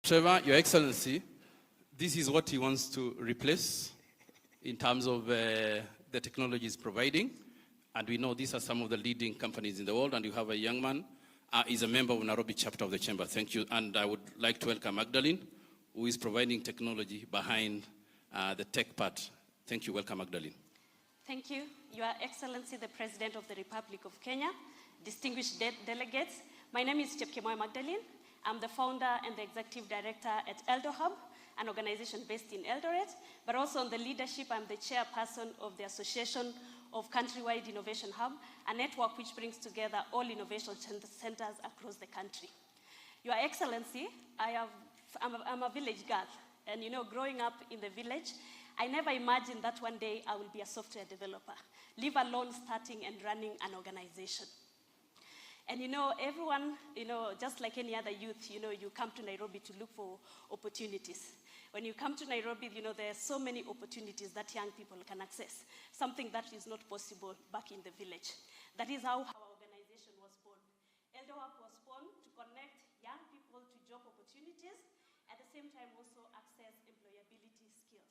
Trevor, Your Excellency, this is what he wants to replace in terms of the technology he's providing. And we know these are some of the leading companies in the world, and you have a young man, is a member of Nairobi chapter of the Chamber. Thank you. And I would like to welcome Magdalene, who is providing technology behind the tech part. Thank you. Welcome, Magdalene. Thank you. Your Excellency, the President of the Republic of Kenya, distinguished delegates. My name is Chepkemoi Magdalene. I'm the founder and the executive director at Eldo Hub, an organization based in Eldoret, but also on the leadership, I'm the chairperson of the Association of Countrywide Innovation Hub, a network which brings together all innovation centers across the country. Your Excellency, I'm a village girl, and growing up in the village, I never imagined that one day I will be a software developer, leave alone starting and running an organization. And everyone, just like any other youth, you come to Nairobi to look for opportunities. When you come to Nairobi, there are so many opportunities that young people can access, something that is not possible back in the village. That is how our organization was born. EldoHub was born to connect young people to job opportunities, at the same time also access employability skills.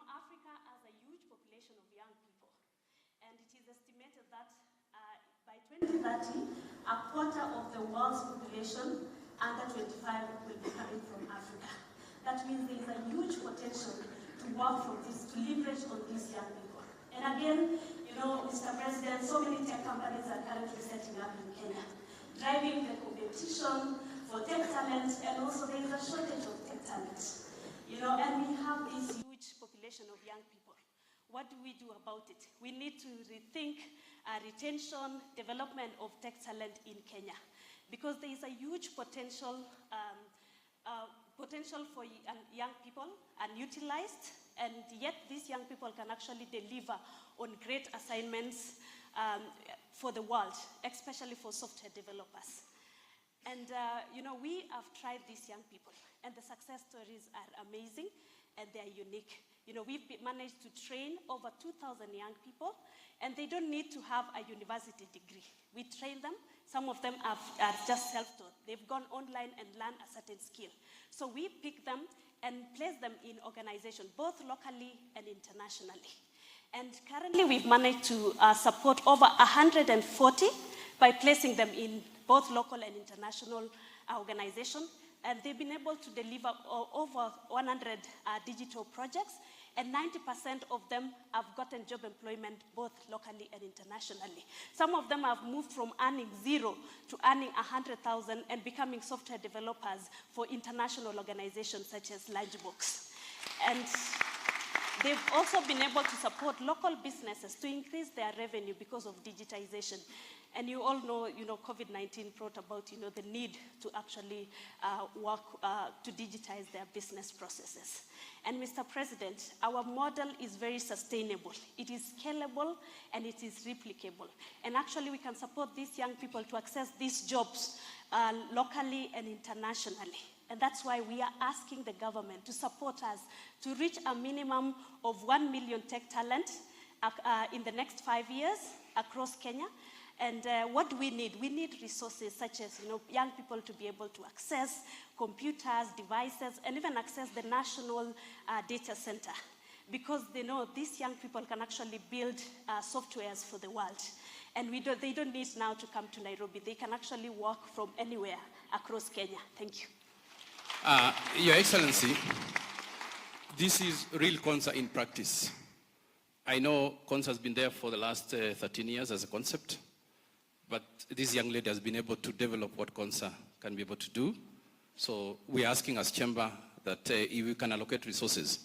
Africa has a huge population of young people, and it is estimated that by 2030, a quarter of the world's population under 25 will be coming from Africa. That means there is a huge potential to work for this, to leverage on these young people. And again, Mr. President, so many tech companies are currently setting up in Kenya, driving the competition for tech talent, and also there is a shortage of tech talent. And we have this huge population of young people. What do we do about it? We need to rethink retention, development of tech talent in Kenya, because there is a huge potential for young people unutilized, and yet these young people can actually deliver on great assignments for the world, especially for software developers. And we have tried these young people, and the success stories are amazing and they are unique. We've managed to train over 2,000 young people, and they don't need to have a university degree. We train them. Some of them are just self-taught. They've gone online and learned a certain skill. So we pick them and place them in organizations, both locally and internationally. And currently we've managed to support over 140 by placing them in both local and international organizations. And they've been able to deliver over 100 digital projects, and 90% of them have gotten job employment both locally and internationally. Some of them have moved from earning zero to earning 100,000 and becoming software developers for international organizations such as Lunchbox. And they've also been able to support local businesses to increase their revenue because of digitization. And you all know, COVID-19 brought about, the need to actually work to digitize their business processes. And Mr. President, our model is very sustainable. It is scalable and it is replicable. And actually, we can support these young people to access these jobs locally and internationally. And that's why we are asking the government to support us to reach a minimum of 1 million tech talent in the next 5 years across Kenya. And what do we need? We need resources such as young people to be able to access computers, devices, and even access the national data center, because they know these young people can actually build softwares for the world. And they don't need now to come to Nairobi. They can actually work from anywhere across Kenya. Thank you. Your Excellency, this is real Konza in practice. I know Konza has been there for the last 13 years as a concept, but this young lady has been able to develop what Konza can be able to do. So we're asking as Chamber that if we can allocate resources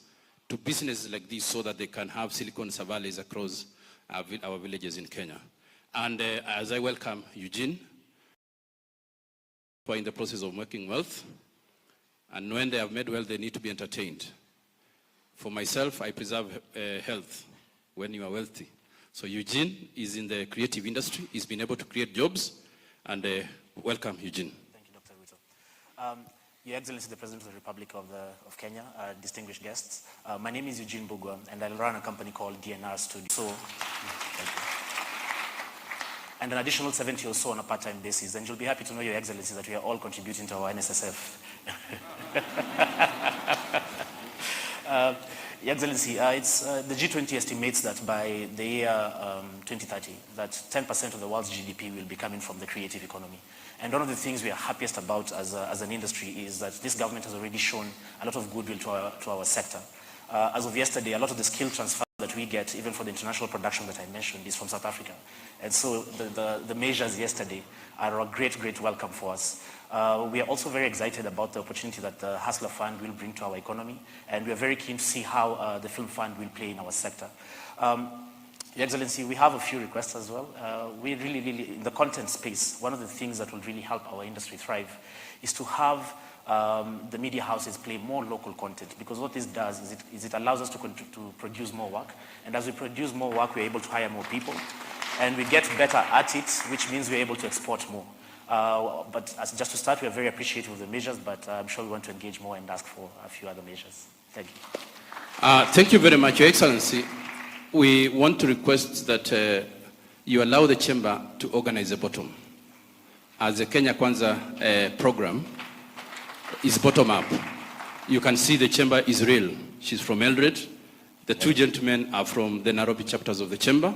to businesses like this so that they can have silicon valleys across our villages in Kenya. And as I welcome Eugene, who are in the process of making wealth, and when they have made wealth, they need to be entertained. For myself, I preserve health when you are wealthy. So Eugene is in the creative industry. He's been able to create jobs, and welcome, Eugene. Thank you, Dr. Ruto. Your Excellency, the President of the Republic of Kenya, distinguished guests. My name is Eugene Bugwa, and I run a company called DNR Studio. So, and an additional 70 or so on a part-time basis. And you'll be happy to know, Your Excellency, that we are all contributing to our NSSF. Your Excellency, the G20 estimates that by the year 2030, that 10% of the world's GDP will be coming from the creative economy. And one of the things we are happiest about as an industry is that this government has already shown a lot of goodwill to our sector. As of yesterday, a lot of the skill transfer that we get, even for the international production that I mentioned, is from South Africa. And so the measures yesterday are a great, great welcome for us. We are also very excited about the opportunity that the Hustler Fund will bring to our economy, and we are very keen to see how the Film Fund will play in our sector. Your Excellency, we have a few requests as well. We really, in the content space, one of the things that will really help our industry thrive is to have the media houses play more local content, because what this does is it allows us to produce more work, and as we produce more work, we're able to hire more people, and we get better at it, which means we're able to export more. But just to start, we are very appreciative of the measures, but I'm sure we want to engage more and ask for a few other measures. Thank you. Thank you very much, Your Excellency. We want to request that you allow the chamber to organize a bottom. As the Kenya Kwanza program is bottom up. You can see the chamber is real. She's from Eldred. The two gentlemen are from the Nairobi chapters of the chamber.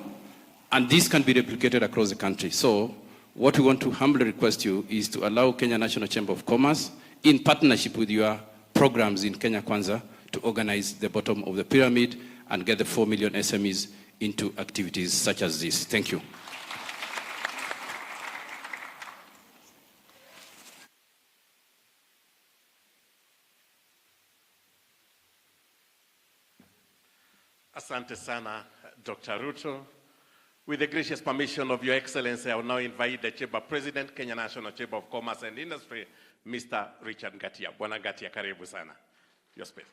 And this can be replicated across the country. So what we want to humbly request you is to allow Kenya National Chamber of Commerce, in partnership with your programs in Kenya Kwanza, to organize the bottom of the pyramid and get the 4 million SMEs into activities such as this. Thank you. Asante sana, Dr. Ruto. With the gracious permission of Your Excellency, I will now invite the Chamber President, Kenya National Chamber of Commerce and Industry, Mr. Richard Ngatia. Bwana Ngatia, karibu sana. Your space.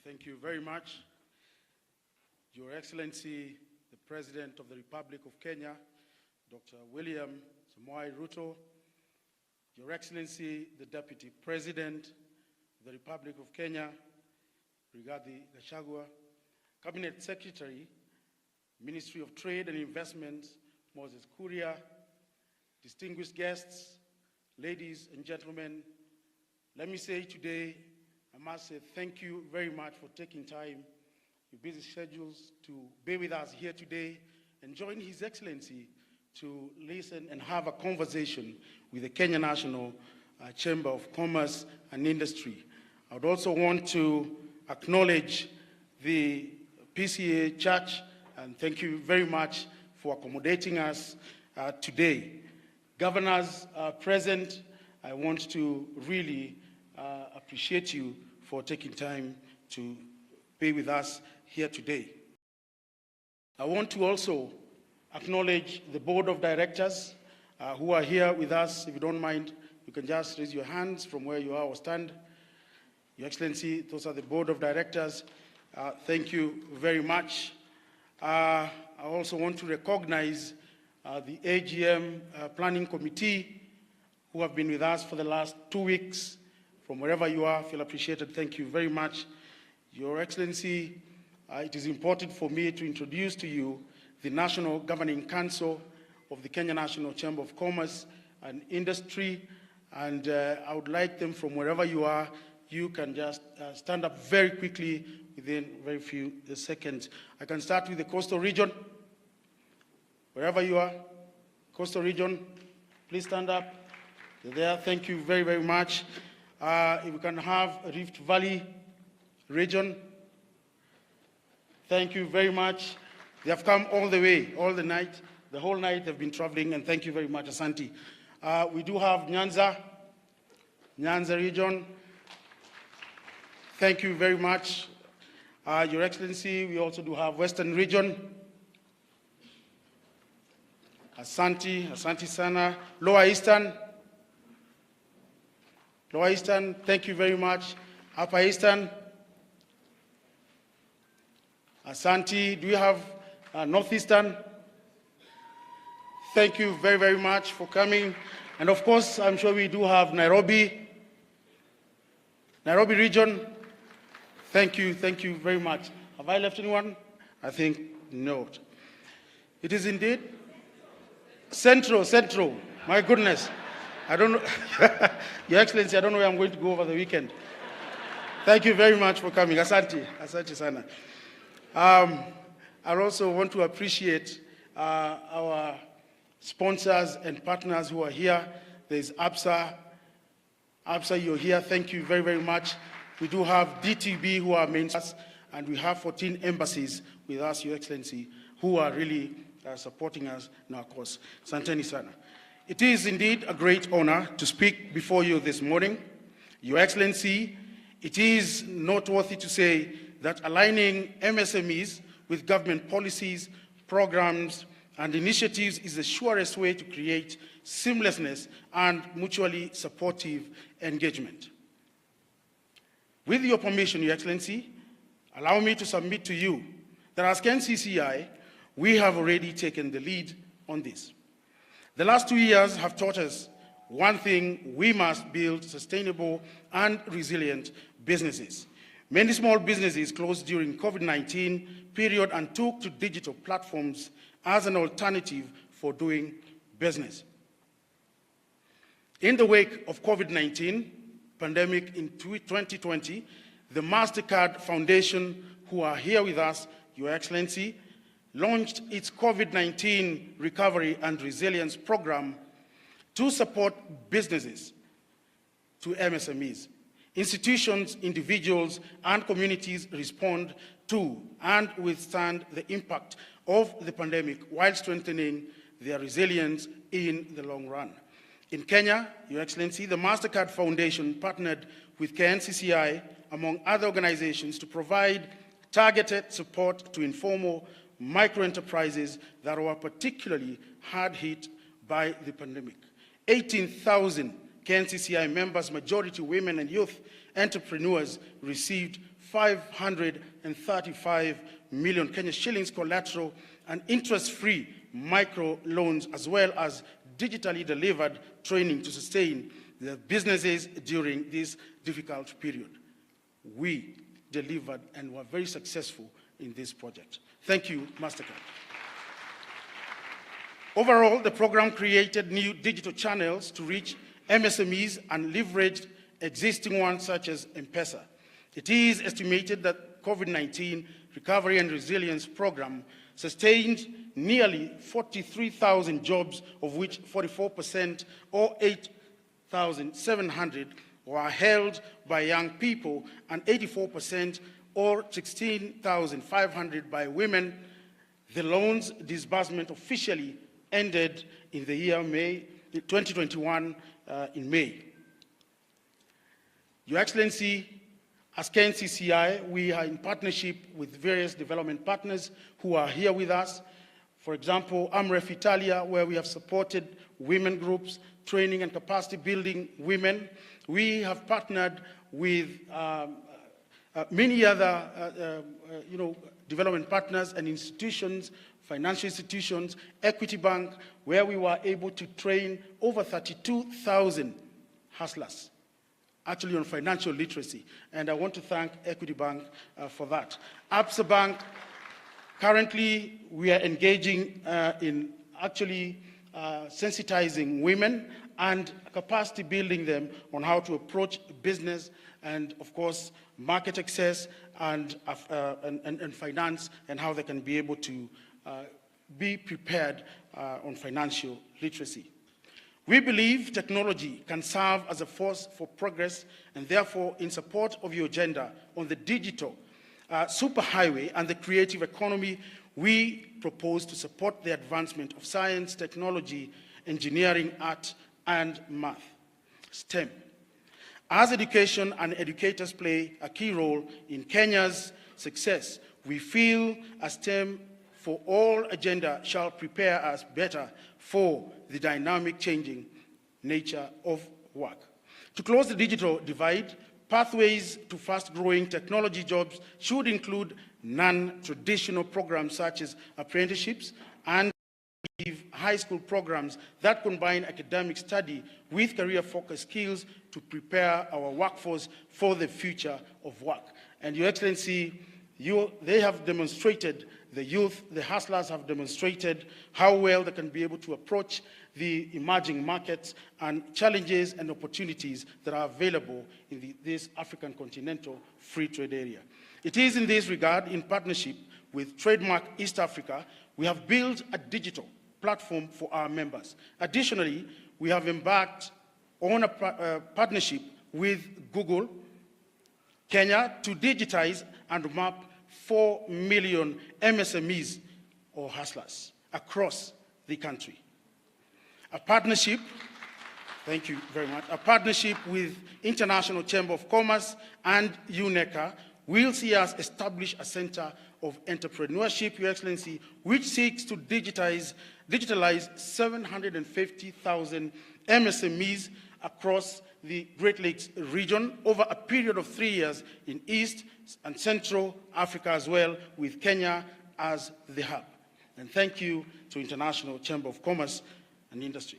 Thank you very much. Your Excellency, the President of the Republic of Kenya, Dr. William Samoei Ruto, Your Excellency, the Deputy President of the Republic of Kenya, Rigathi Gachagua, Cabinet Secretary, Ministry of Trade and Investment, Moses Kuria, distinguished guests, ladies and gentlemen, let me say today, I must say thank you very much for taking time, your busy schedules, to be with us here today and join His Excellency to listen and have a conversation with the Kenya National Chamber of Commerce and Industry. I would also want to acknowledge the PCA Church and thank you very much for accommodating us today. Governors present, I want to really appreciate you for taking time to be with us here today. I want to also acknowledge the Board of Directors who are here with us. If you don't mind, you can just raise your hands from where you are or stand. Your Excellency, those are the Board of Directors. Thank you very much. I also want to recognize the AGM Planning Committee who have been with us for the last 2 weeks. From wherever you are, feel appreciated. Thank you very much. Your Excellency, it is important for me to introduce to you the National Governing Council of the Kenya National Chamber of Commerce and Industry. And I would like them, from wherever you are, you can just stand up very quickly within very few seconds. I can start with the Coastal Region. Wherever you are, Coastal Region, please stand up. You're there. Thank you very, very much. If we can have Rift Valley Region. Thank you very much. They have come all the way, all the night. The whole night they've been traveling, and thank you very much, Asante. We do have Nyanza Region. Thank you very much. Your Excellency, we also do have Western Region. Asante sana. Lower Eastern, thank you very much. Upper Eastern, Asante. Do we have Northeastern? Thank you very, very much for coming. And of course, I'm sure we do have Nairobi. Nairobi region. Thank you very much. Have I left anyone? I think no. It is indeed Central. My goodness. I don't know. Your Excellency, I don't know where I'm going to go over the weekend. Thank you very much for coming. Asante sana. I also want to appreciate our sponsors and partners who are here. There's APSA. APSA, you're here. Thank you very, very much. We do have DTB who are main sponsors, and we have 14 embassies with us, Your Excellency, who are really supporting us in our cause. Asanteni sana. It is indeed a great honor to speak before you this morning. Your Excellency, it is noteworthy to say that aligning MSMEs with government policies, programs, and initiatives is the surest way to create seamlessness and mutually supportive engagement. With your permission, Your Excellency, allow me to submit to you that as KNCCI, we have already taken the lead on this. The last 2 years have taught us one thing: we must build sustainable and resilient businesses. Many small businesses closed during COVID-19 period and took to digital platforms as an alternative for doing business. In the wake of COVID-19 pandemic in 2020, the MasterCard Foundation, who are here with us, Your Excellency, launched its COVID-19 Recovery and Resilience Program to support businesses to MSMEs. Institutions, individuals, and communities respond to and withstand the impact of the pandemic while strengthening their resilience in the long run. In Kenya, Your Excellency, the MasterCard Foundation partnered with KNCCI, among other organizations, to provide targeted support to informal micro-enterprises that were particularly hard hit by the pandemic. 18,000 KNCCI members, majority women and youth entrepreneurs, received 535 million Kenya shillings collateral and interest-free micro loans, as well as digitally delivered training to sustain their businesses during this difficult period. We delivered and were very successful in this project. Thank you, MasterCard. Overall, the program created new digital channels to reach MSMEs and leveraged existing ones such as M-Pesa. It is estimated that COVID-19 Recovery and Resilience Program sustained nearly 43,000 jobs, of which 44% or 8,700 were held by young people and 84% or 16,500 by women. The loans disbursement officially ended in the year 2021 in May. Your Excellency, as KNCCI, we are in partnership with various development partners who are here with us. For example, AMREF Italia, where we have supported women groups, training and capacity building women. We have partnered with many other development partners and institutions, financial institutions, Equity Bank, where we were able to train over 32,000 hustlers, actually on financial literacy. And I want to thank Equity Bank for that. APSA Bank, currently we are engaging in actually sensitizing women and capacity building them on how to approach business and, of course, market access and finance, and how they can be able to be prepared on financial literacy. We believe technology can serve as a force for progress, and therefore, in support of your agenda on the digital superhighway and the creative economy, we propose to support the advancement of science, technology, engineering, art, and math, STEM. As education and educators play a key role in Kenya's success, we feel a STEM for all agenda shall prepare us better for the dynamic changing nature of work. To close the digital divide, Pathways to fast-growing technology jobs should include non-traditional programs such as apprenticeships and high school programs that combine academic study with career-focused skills to prepare our workforce for the future of work. And Your Excellency, they have demonstrated, the youth, the hustlers have demonstrated how well they can be able to approach the emerging markets and challenges and opportunities that are available in this African continental free trade area. It is in this regard, in partnership with Trademark East Africa, we have built a digital platform for our members. Additionally, we have embarked on a partnership with Google Kenya to digitize and map 4 million MSMEs or hustlers across the country. A partnership, thank you very much, a partnership with International Chamber of Commerce and UNECA will see us establish a center of entrepreneurship, Your Excellency, which seeks to digitalize 750,000 MSMEs across the Great Lakes region over a period of 3 years in East and Central Africa as well, with Kenya as the hub. And thank you to International Chamber of Commerce and Industry.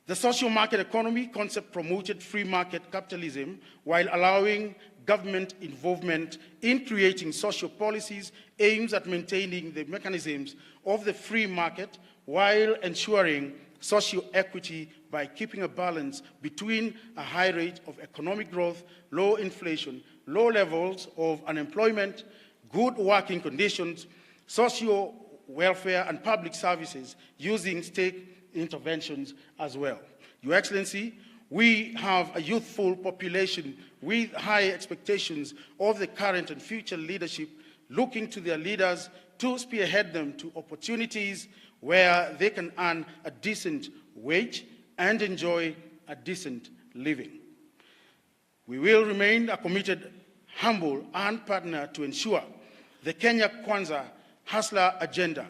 The social market economy concept promoted free market capitalism while allowing government involvement in creating social policies aims at maintaining the mechanisms of the free market while ensuring social equity by keeping a balance between a high rate of economic growth, low inflation, low levels of unemployment, good working conditions, social welfare and public services using state interventions as well. Your Excellency, we have a youthful population with high expectations of the current and future leadership, looking to their leaders to spearhead them to opportunities where they can earn a decent wage and enjoy a decent living. We will remain a committed, humble, and partner to ensure the Kenya Kwanza Hustler agenda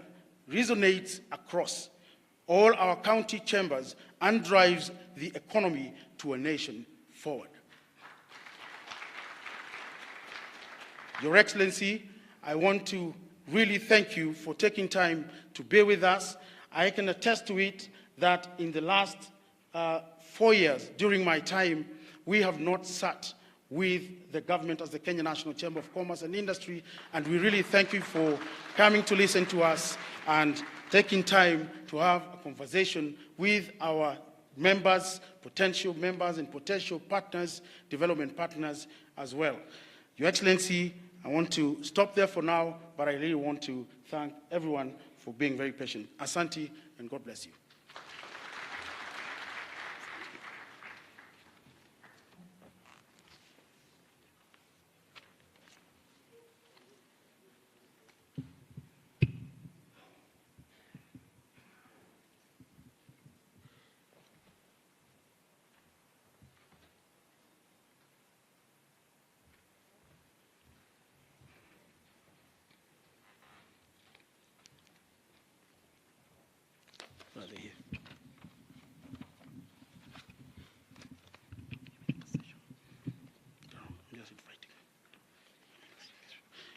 resonates across all our county chambers and drives the economy to a nation forward. Your Excellency, I want to really thank you for taking time to be with us. I can attest to it that in the last 4 years, during my time, we have not sat with the government as the Kenya National Chamber of Commerce and Industry, and we really thank you for coming to listen to us and taking time to have a conversation with our members, potential members and potential partners, development partners as well. Your Excellency, I want to stop there for now, but I really want to thank everyone for being very patient. Asante, and God bless you.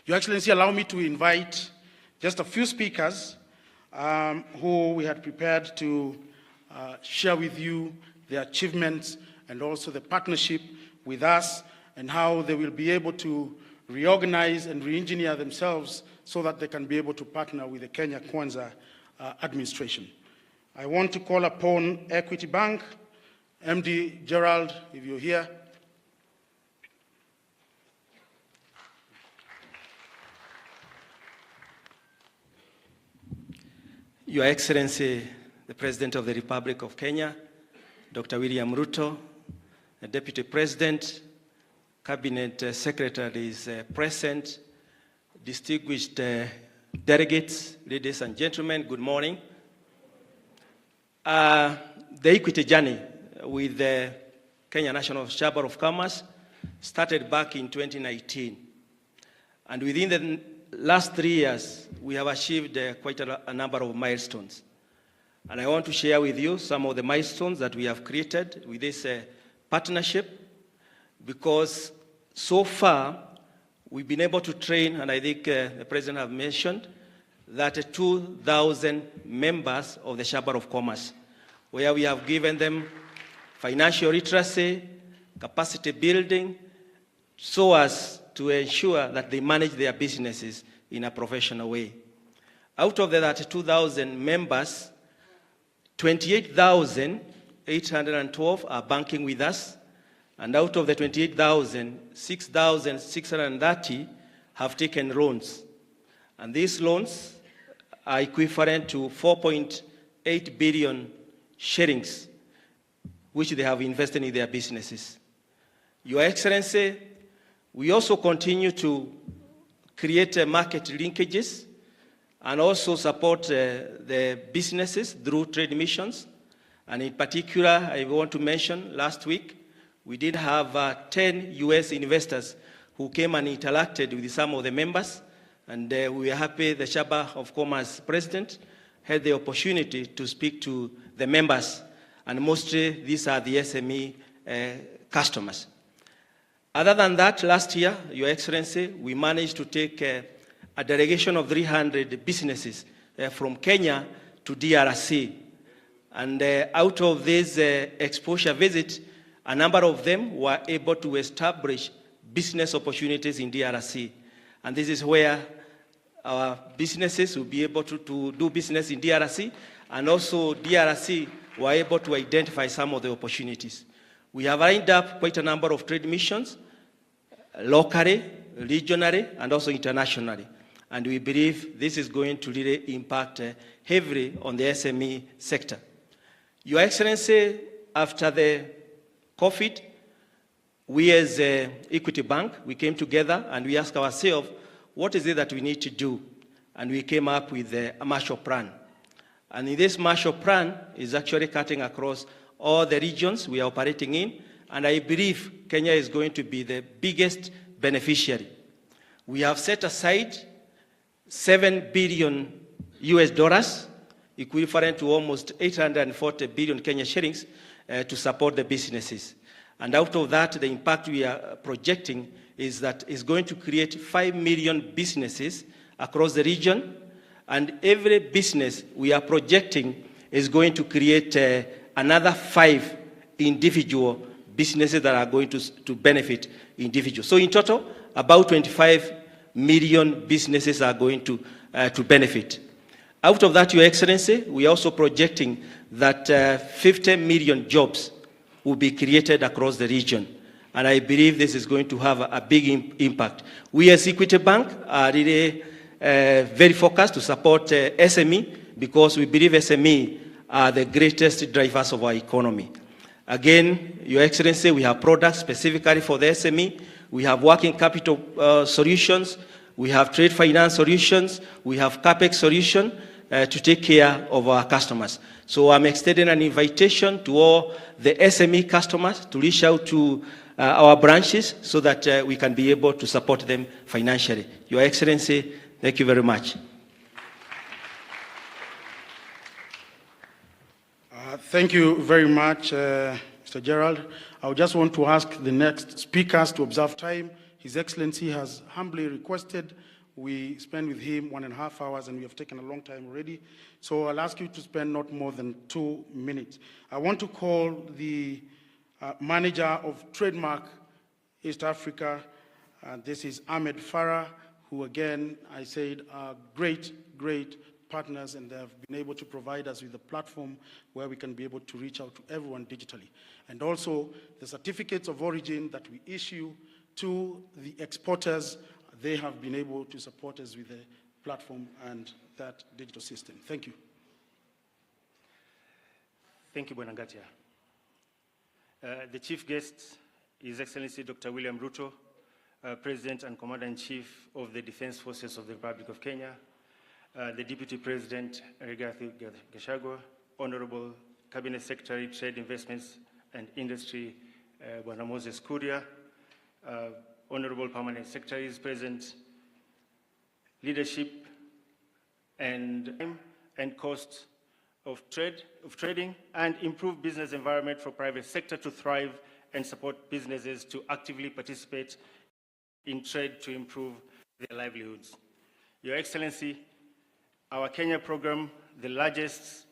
Your Excellency, allow me to invite just a few speakers who we had prepared to share with you their achievements and also the partnership with us and how they will be able to reorganize and re-engineer themselves so that they can be able to partner with the Kenya Kwanza administration. I want to call upon Equity Bank, MD Gerald, if you're here. Your Excellency, the President of the Republic of Kenya, Dr. William Ruto, the Deputy President, Cabinet Secretaries present, distinguished delegates, ladies and gentlemen, good morning. The equity journey with the Kenya National Chamber of Commerce started back in 2019. And within the last 3 years, we have achieved quite a number of milestones. And I want to share with you some of the milestones that we have created with this partnership, because so far we've been able to train, and I think the President have mentioned, that 2,000 members of the Chamber of Commerce, where we have given them financial literacy, capacity building, so as to ensure that they manage their businesses in a professional way. Out of that 2,000 members, 28,812 are banking with us, and out of the 28,000, 6,630 have taken loans. And these loans are equivalent to 4.8 billion shillings, which they have invested in their businesses. Your Excellency, we also continue to create market linkages and also support the businesses through trade missions. And in particular, I want to mention last week, we did have 10 US investors who came and interacted with some of the members. And we are happy the Chamber of Commerce President had the opportunity to speak to the members. And mostly these are the SME customers. Other than that, last year, Your Excellency, we managed to take a delegation of 300 businesses from Kenya to DRC. And out of this exposure visit, a number of them were able to establish business opportunities in DRC. And this is where our businesses will be able to do business in DRC, and also DRC were able to identify some of the opportunities. We have lined up quite a number of trade missions, locally, regionally, and also internationally. And we believe this is going to really impact heavily on the SME sector. Your Excellency, after the COVID, we as Equity Bank, we came together and we asked ourselves, what is it that we need to do? And we came up with a Marshall Plan. And in this Marshall Plan is actually cutting across all the regions we are operating in, and I believe Kenya is going to be the biggest beneficiary. We have set aside $7 billion US dollars, equivalent to almost 840 billion Kenya shillings, to support the businesses. And out of that, the impact we are projecting is that it's going to create 5 million businesses across the region, and every business we are projecting is going to create another 5 individual businesses that are going to benefit individuals. So in total, about 25 million businesses are going to benefit. Out of that, Your Excellency, we are also projecting that 50 million jobs will be created across the region. And I believe this is going to have a big impact. We as Equity Bank are really very focused to support SME, because we believe SME are the greatest drivers of our economy. Again, Your Excellency, we have products specifically for the SME. We have working capital solutions. We have trade finance solutions. We have CapEx solution to take care of our customers. So I'm extending an invitation to all the SME customers to reach out to our branches so that we can be able to support them financially. Your Excellency, thank you very much. Thank you very much, Mr. Gerald. I would just want to ask the next speakers to observe time. His Excellency has humbly requested we spend with him 1.5 hours, and we have taken a long time already. So I'll ask you to spend not more than 2 minutes. I want to call the manager of Trademark East Africa. This is Ahmed Farah, who again, I said, are great partners, and they have been able to provide us with a platform where we can be able to reach out to everyone digitally. And also the certificates of origin that we issue to the exporters, they have been able to support us with the platform and that digital system. Thank you. Thank you, Bwanagatia. The chief guest is Excellency Dr. William Ruto, President and Commander-in-Chief of the Defense Forces of the Republic of Kenya, the Deputy President, Rigathi Gachagua, Honorable Cabinet Secretary, Trade, Investments and Industry, Bwana Moses Kuria, Honorable Permanent Secretaries present, leadership and cost of trading, and improve business environment for private sector to thrive and support businesses to actively participate in trade to improve their livelihoods. Your Excellency, our Kenya program, the largest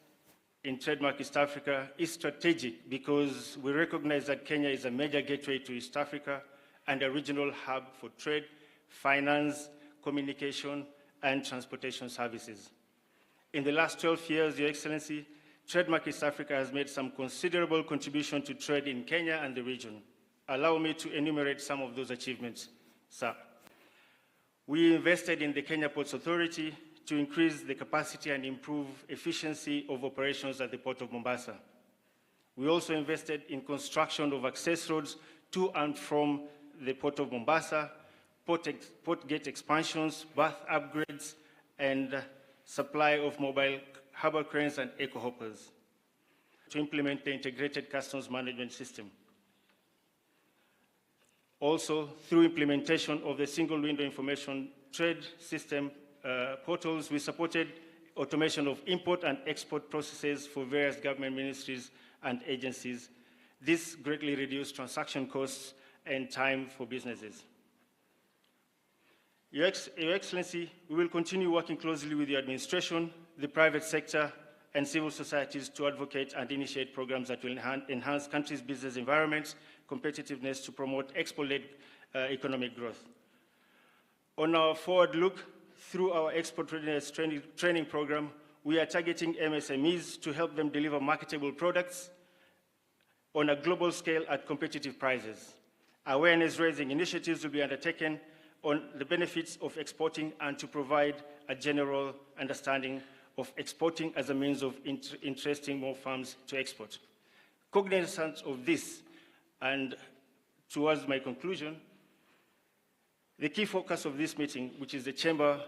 in Trademark East Africa, is strategic because we recognize that Kenya is a major gateway to East Africa and a regional hub for trade, finance, communication, and transportation services. In the last 12 years, Your Excellency, Trademark East Africa has made some considerable contribution to trade in Kenya and the region. Allow me to enumerate some of those achievements, sir. We invested in the Kenya Ports Authority to increase the capacity and improve efficiency of operations at the Port of Mombasa. We also invested in construction of access roads to and from the Port of Mombasa, port gate expansions, berth upgrades, and supply of mobile harbor cranes and eco hoppers to implement the integrated customs management system. Also, through implementation of the single window information trade system portals, we supported automation of import and export processes for various government ministries and agencies. This greatly reduced transaction costs and time for businesses. Your Excellency, we will continue working closely with the administration, the private sector, and civil societies to advocate and initiate programs that will enhance countries' business environments, competitiveness to promote export-led economic growth. On our forward look, through our export readiness training program, we are targeting MSMEs to help them deliver marketable products on a global scale at competitive prices. Awareness-raising initiatives will be undertaken on the benefits of exporting and to provide a general understanding of exporting as a means of interesting more firms to export. Cognizant of this, and towards my conclusion, the key focus of this meeting, which is the Chamber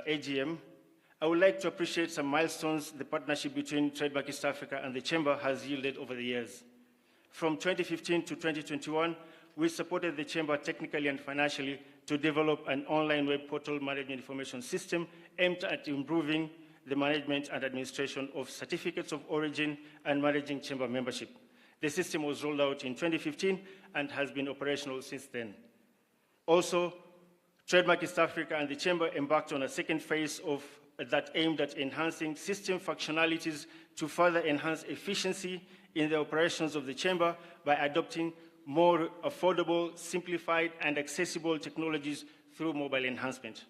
AGM, I would like to appreciate some milestones the partnership between Trademark East Africa and the Chamber has yielded over the years. From 2015 to 2021, we supported the Chamber technically and financially to develop an online web portal management information system aimed at improving the management and administration of certificates of origin and managing Chamber membership. The system was rolled out in 2015 and has been operational since then. Also, Trademark East Africa and the Chamber embarked on a second phase of that aimed at enhancing system functionalities to further enhance efficiency in the operations of the Chamber by adopting more affordable, simplified, and accessible technologies through mobile enhancement.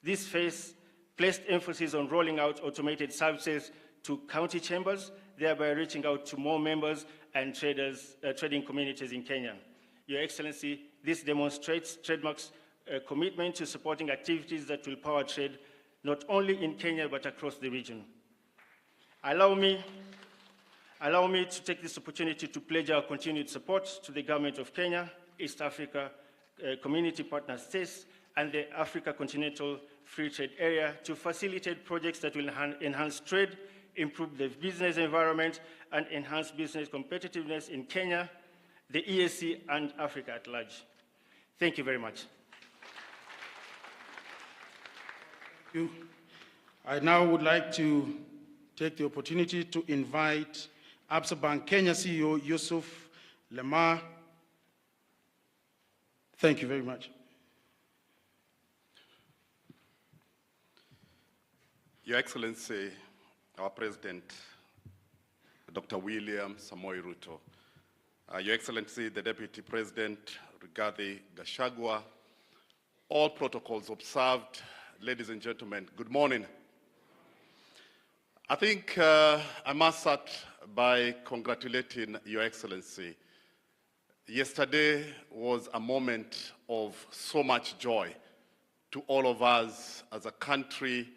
This phase placed emphasis on rolling out automated services to county chambers, thereby reaching out to more members and trading communities in Kenya. Your Excellency, this demonstrates Trademark's commitment to supporting activities that will power trade not only in Kenya but across the region. Allow me to take this opportunity to pledge our continued support to the Government of Kenya, East Africa Community Partner States, and the Africa Continental Free Trade Area to facilitate projects that will enhance trade, improve the business environment, and enhance business competitiveness in Kenya, the EAC, and Africa at large. Thank you very much. Thank you. I now would like to take the opportunity to invite Absa Bank Kenya CEO Yusuf Lemar. Thank you very much. Your Excellency, our President, Dr. William Samoei Ruto, Your Excellency, the Deputy President, Rigathi Gachagua, all protocols observed, ladies and gentlemen, good morning. I think I must start by congratulating Your Excellency. Yesterday was a moment of so much joy to all of us as a country,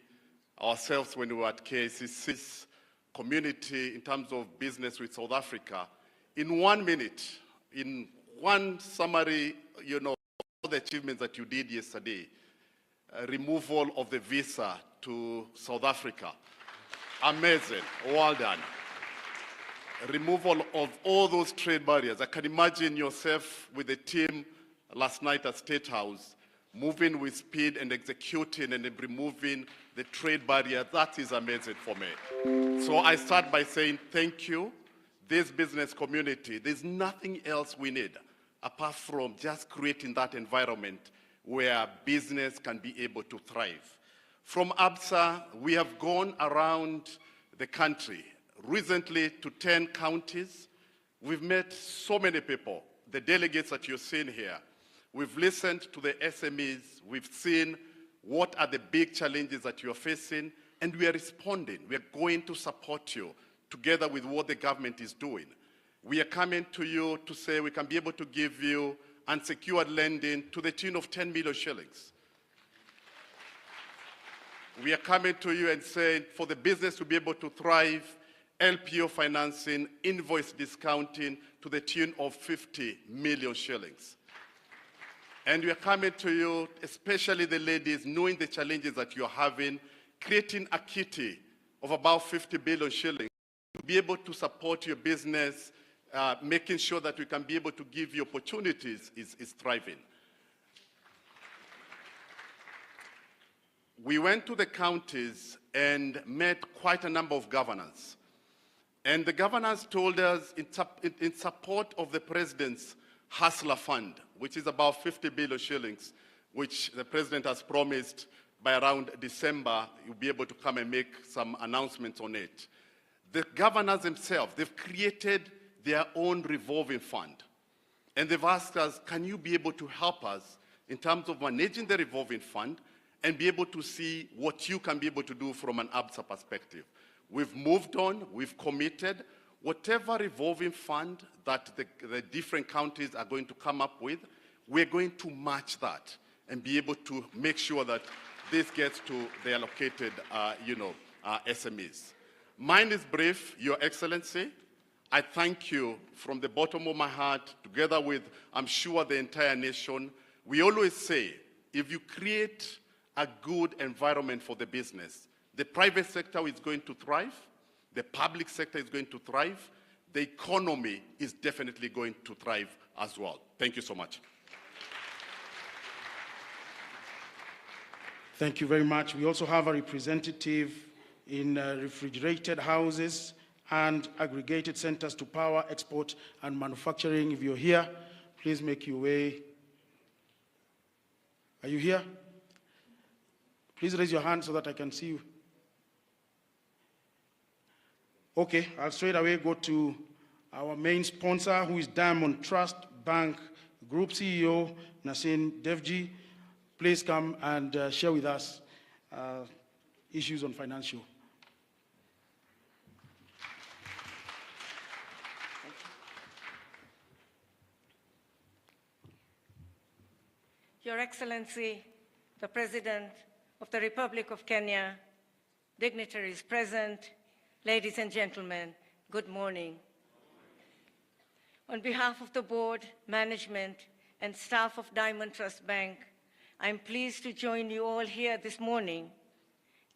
ourselves when we were at KNCCI's community in terms of business with South Africa. In 1 minute, in one summary, all the achievements that you did yesterday, removal of the visa to South Africa, amazing, well done. Removal of all those trade barriers. I can imagine yourself with the team last night at State House, moving with speed and executing and removing the trade barrier. That is amazing for me. So I start by saying thank you. This business community, there's nothing else we need apart from just creating that environment where business can be able to thrive. From ABSA, we have gone around the country recently to 10 counties. We've met so many people, the delegates that you've seen here. We've listened to the SMEs. We've seen what are the big challenges that you're facing, and we are responding. We are going to support you together with what the government is doing. We are coming to you to say we can be able to give you unsecured lending to the tune of 10 million shillings. We are coming to you and saying for the business to be able to thrive, LPO financing, invoice discounting to the tune of 50 million shillings. And we are coming to you, especially the ladies, knowing the challenges that you're having, creating a kitty of about 50 billion shillings to be able to support your business, making sure that we can be able to give you opportunities is thriving. We went to the counties and met quite a number of governors. And the governors told us in support of the president's Hustler Fund, which is about 50 billion shillings, which the president has promised by around December, you'll be able to come and make some announcements on it. The governors themselves, they've created their own revolving fund. And they've asked us, can you be able to help us in terms of managing the revolving fund and be able to see what you can be able to do from an ABSA perspective? We've moved on, we've committed. Whatever revolving fund that the different counties are going to come up with, we're going to match that and be able to make sure that this gets to the allocated, SMEs. Mine is brief, Your Excellency. I thank you from the bottom of my heart, together with, I'm sure, the entire nation. We always say, if you create a good environment for the business, the private sector is going to thrive, the public sector is going to thrive, the economy is definitely going to thrive as well. Thank you so much. Thank you very much. We also have a representative in refrigerated houses and aggregated centers to power, export, and manufacturing. If you're here, please make your way. Are you here? Please raise your hand so that I can see you. Okay, I'll straight away go to our main sponsor, who is Diamond Trust Bank Group CEO, Nasin Devji. Please come and share with us issues on financial. Your Excellency, the President of the Republic of Kenya, dignitaries present, ladies and gentlemen, good morning. On behalf of the board, management, and staff of Diamond Trust Bank, I'm pleased to join you all here this morning,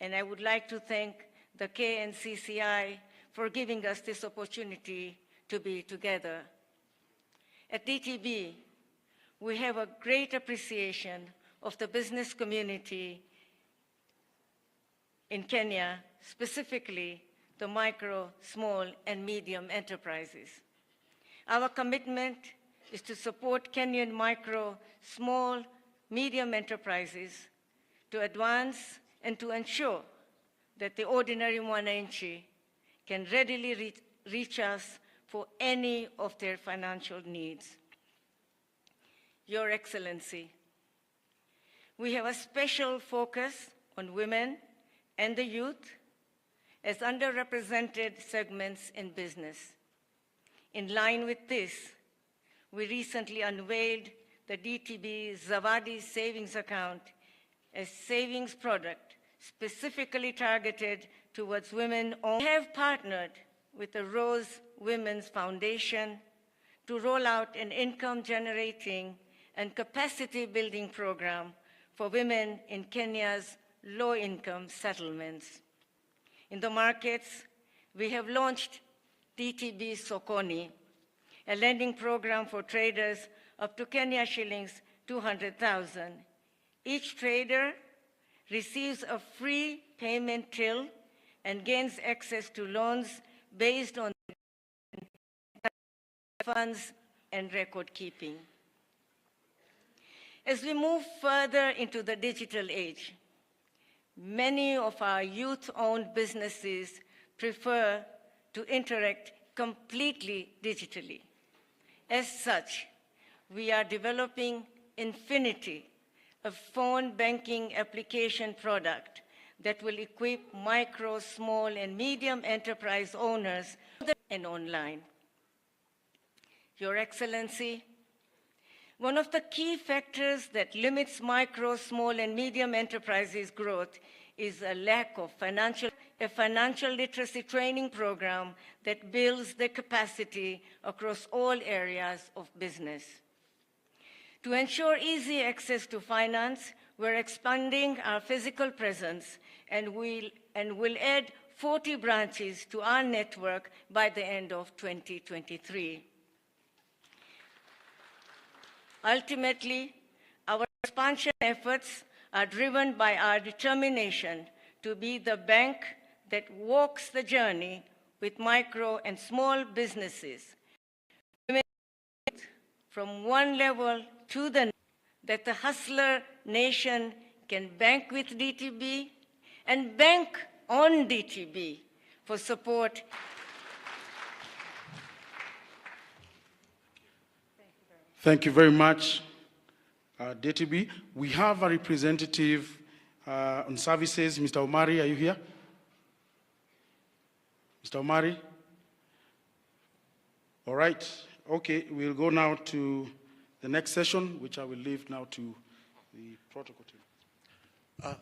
and I would like to thank the KNCCI for giving us this opportunity to be together. At DTB, we have a great appreciation of the business community in Kenya, specifically the micro, small, and medium enterprises. Our commitment is to support Kenyan micro, small, medium enterprises to advance and to ensure that the ordinary mwananchi can readily reach us for any of their financial needs. Your Excellency, we have a special focus on women and the youth as underrepresented segments in business. In line with this, we recently unveiled the DTB Zawadi Savings Account, a savings product specifically targeted towards women. We have partnered with the Rose Women's Foundation to roll out an income-generating and capacity-building program for women in Kenya's low-income settlements. In the markets, we have launched DTB Sokoni, a lending program for traders up to Kenya shillings 200,000. Each trader receives a free payment till and gains access to loans based on funds and record keeping. As we move further into the digital age, many of our youth-owned businesses prefer to interact completely digitally. As such, we are developing Infinity, a phone banking application product that will equip micro, small, and medium enterprise owners and online. Your Excellency, one of the key factors that limits micro, small, and medium enterprises' growth is a lack of a financial literacy training program that builds the capacity across all areas of business. To ensure easy access to finance, we're expanding our physical presence and will add 40 branches to our network by the end of 2023. Ultimately, our expansion efforts are driven by our determination to be the bank that walks the journey with micro and small businesses, from one level to the next, that the hustler nation can bank with DTB and bank on DTB for support. Thank you very much, DTB. We have a representative on services. Mr. Omari, are you here? Mr. Omari? All right. Okay, we'll go now to the next session, which I will leave now to the protocol team.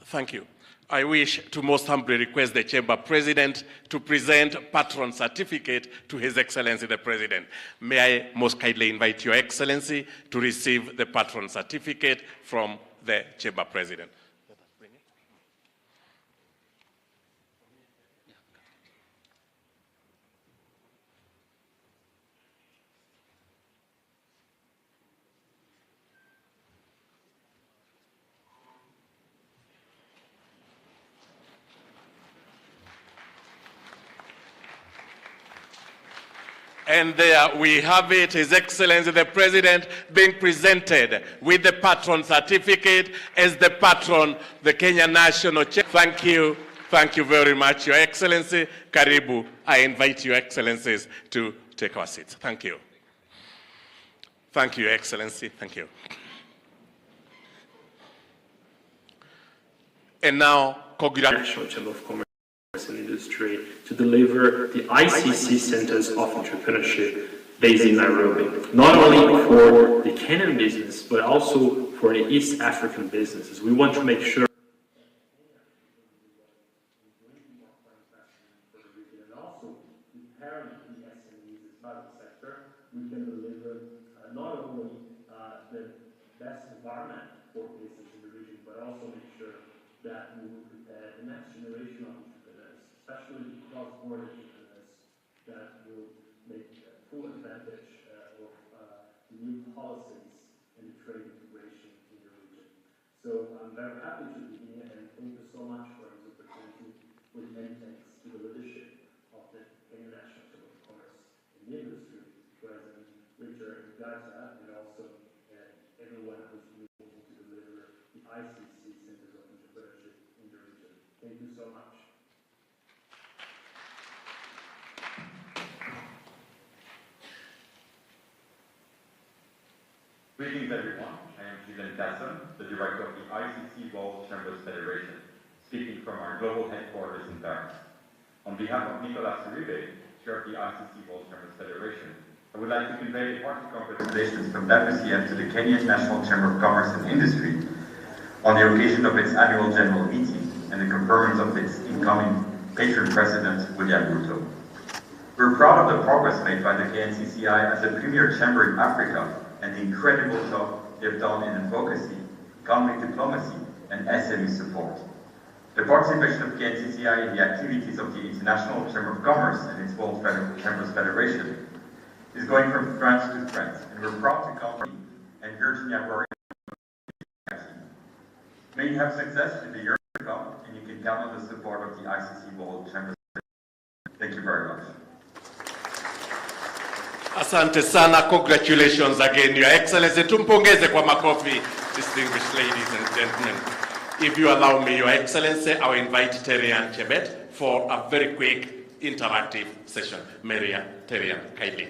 Thank you. I wish to most humbly request the Chamber President to present patron certificate to His Excellency the President. May I most kindly invite Your Excellency to receive the patron certificate from the Chamber President. And there we have it, His Excellency the President being presented with the patron certificate as the patron, the Kenya National Chamber. Thank you very much, Your Excellency. Karibu, I invite Your Excellencies to take our seats. Thank you. Thank you, Your Excellency. Thank you. And now, National Chamber of Commerce and Industry to deliver the ICC Centers of Entrepreneurship based in Nairobi, not only for the Kenyan business, but also for the East African businesses. We want to make sure we can deliver not only the best environment for business in the region, but also make sure that we will prepare the next generation of entrepreneurs, especially cross-border entrepreneurs, that will make full advantage of the new policies and the trade integration in the region. So I'm very happy to be here, and thank you so much for this opportunity, with many thanks to the leadership of the Kenya National Chamber of Commerce and Industry, President Richard Gaza, and also everyone who's moving to deliver the ICC Centers of Entrepreneurship in the region. Thank you so much. Greetings everyone, I am Julian Tasson, the Director of the ICC World Chambers Federation, speaking from our global headquarters in Paris. On behalf of Nicolas Uribe, Chair of the ICC World Chambers Federation, I would like to convey hearty congratulations from WCM to the Kenyan National Chamber of Commerce and Industry on the occasion of its annual general meeting and the conference of its incoming patron president, William Ruto. We're proud of the progress made by the KNCCI as a premier chamber in Africa and the incredible job they've done in advocacy, economic diplomacy, and SME support. The participation of KNCCI in the activities of the International Chamber of Commerce and its World Chambers Federation is going from strength to strength, and we're proud to count on and Virginia Rory. May you have success in the year to come, and you can count on the support of the ICC World Chambers. Thank you very much. Asante sana, congratulations again, Your Excellency. Tumpongeze kwa makofi. distinguished ladies and gentlemen. If you allow me, Your Excellency, I will invite Terian Chebet for a very quick interactive session. Maria Terian, kindly.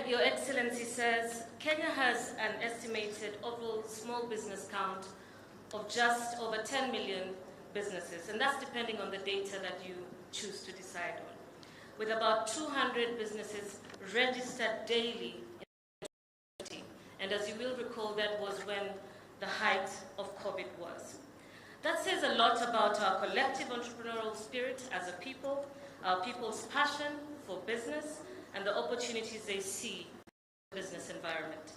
Your Excellency says Kenya has an estimated overall small business count of just over 10 million businesses, and that's depending on the data that you choose to decide on, with about 200 businesses registered daily in 2020. And as you will recall, that was when the height of COVID was. That says a lot about our collective entrepreneurial spirit as a people, our people's passion for business, and the opportunities they see in the business environment.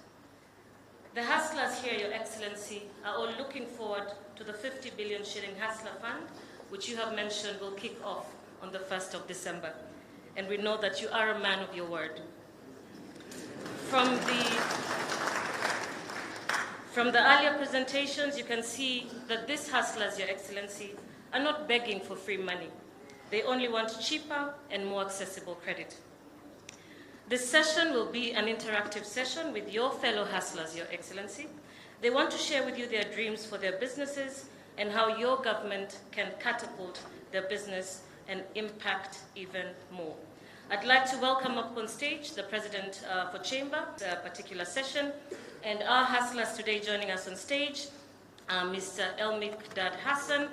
The hustlers here, Your Excellency, are all looking forward to the 50 billion shilling Hustler Fund, which you have mentioned will kick off on the 1st of December. And we know that you are a man of your word. From the earlier presentations, you can see that these hustlers, Your Excellency, are not begging for free money. They only want cheaper and more accessible credit. This session will be an interactive session with your fellow hustlers, Your Excellency. They want to share with you their dreams for their businesses and how your government can catapult their business and impact even more. I'd like to welcome up on stage the President for Chamber, a particular session, and our hustlers today joining us on stage, Mr. El-Mikdad Hassan,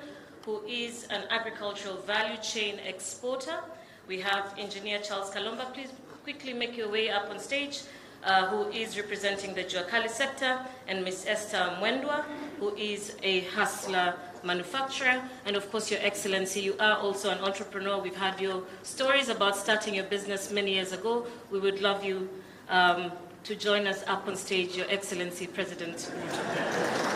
who is an agricultural value chain exporter. We have Engineer Charles Kalomba. Please quickly make your way up on stage, who is representing the Juakali sector, and Ms. Esther Mwendwa, who is a hustler manufacturer. And of course, Your Excellency, you are also an entrepreneur. We've had your stories about starting your business many years ago. We would love you to join us up on stage, Your Excellency, President Ruto.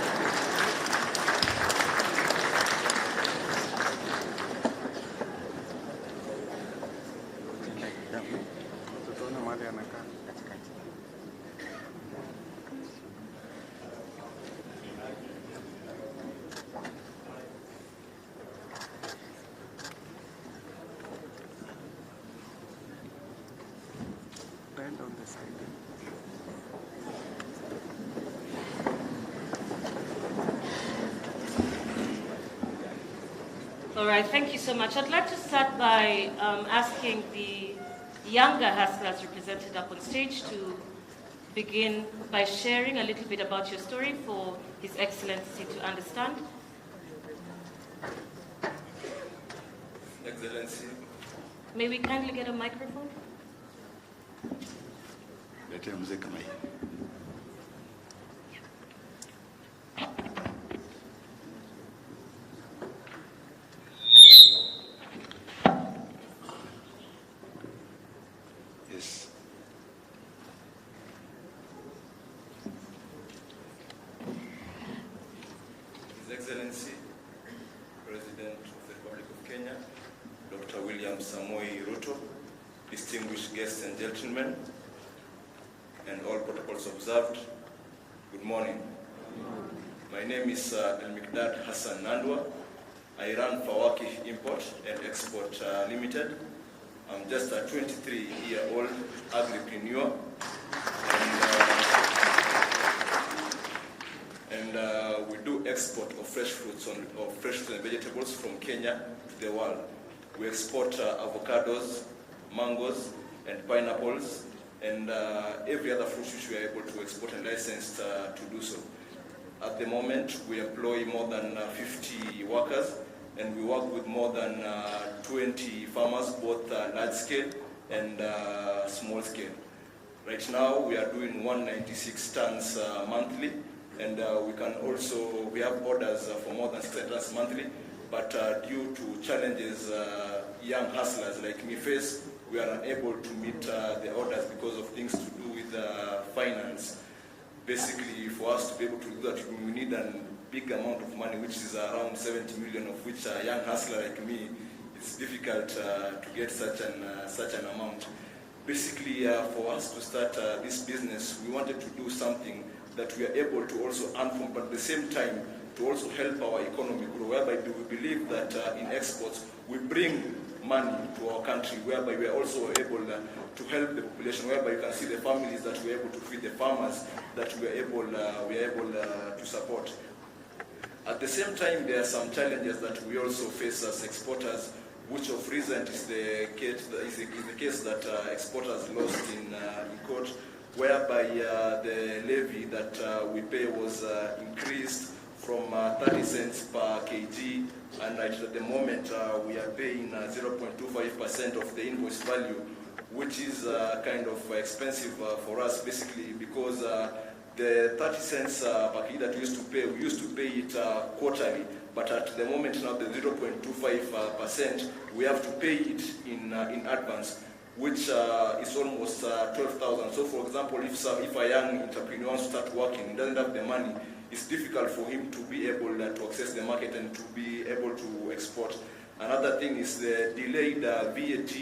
All right, thank you so much. I'd like to start by asking the younger hustlers represented up on stage to begin by sharing a little bit about your story for His Excellency to understand. Excellency. May we kindly get a microphone? Yes. His Excellency, President of the Republic of Kenya, Dr. William Samoei Ruto, distinguished guests and gentlemen, and all protocols observed, good morning. My name is El-Mikdad Hassan Nandwa. I run Fawaki Import and Export Limited. I'm just a 23-year-old agripreneur, and we do export of fresh fruits of fresh fruits and vegetables from Kenya to the world. We export avocados, mangoes, and pineapples, and every other fruit which we are able to export and licensed to do so. At the moment, we employ more than 50 workers, and we work with more than 20 farmers, both large scale and small scale. Right now, we are doing 196 tons monthly, and we have orders for more than 600 tons monthly, but due to challenges young hustlers like me face, we are unable to meet the orders because of things to do with finance. Basically, for us to be able to do that, we need a big amount of money, which is around 70 million, of which a young hustler like me, it's difficult to get such an amount. Basically, for us to start this business, we wanted to do something that we are able to also earn from, but at the same time to also help our economy grow, whereby we believe that in exports we bring money to our country, whereby we are also able to help the population, whereby you can see the families that we are able to feed, the farmers that we are able to support. At the same time, there are some challenges that we also face as exporters, which of recent is the case that exporters lost in court, whereby the levy that we pay was increased from 30 cents per kg, and at the moment we are paying 0.25% of the invoice value, which is kind of expensive for us, basically because the 30 cents per kg that we used to pay it quarterly, but at the moment now the 0.25%, we have to pay it in advance, which is almost 12,000. So for example, if a young entrepreneur wants to start working and doesn't have the money, it's difficult for him to be able to access the market and to be able to export. Another thing is the delayed VAT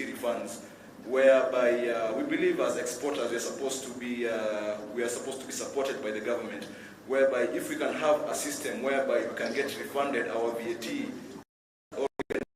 refunds, whereby we believe as exporters we are supposed to be supported by the government, whereby if we can have a system whereby we can get refunded our VAT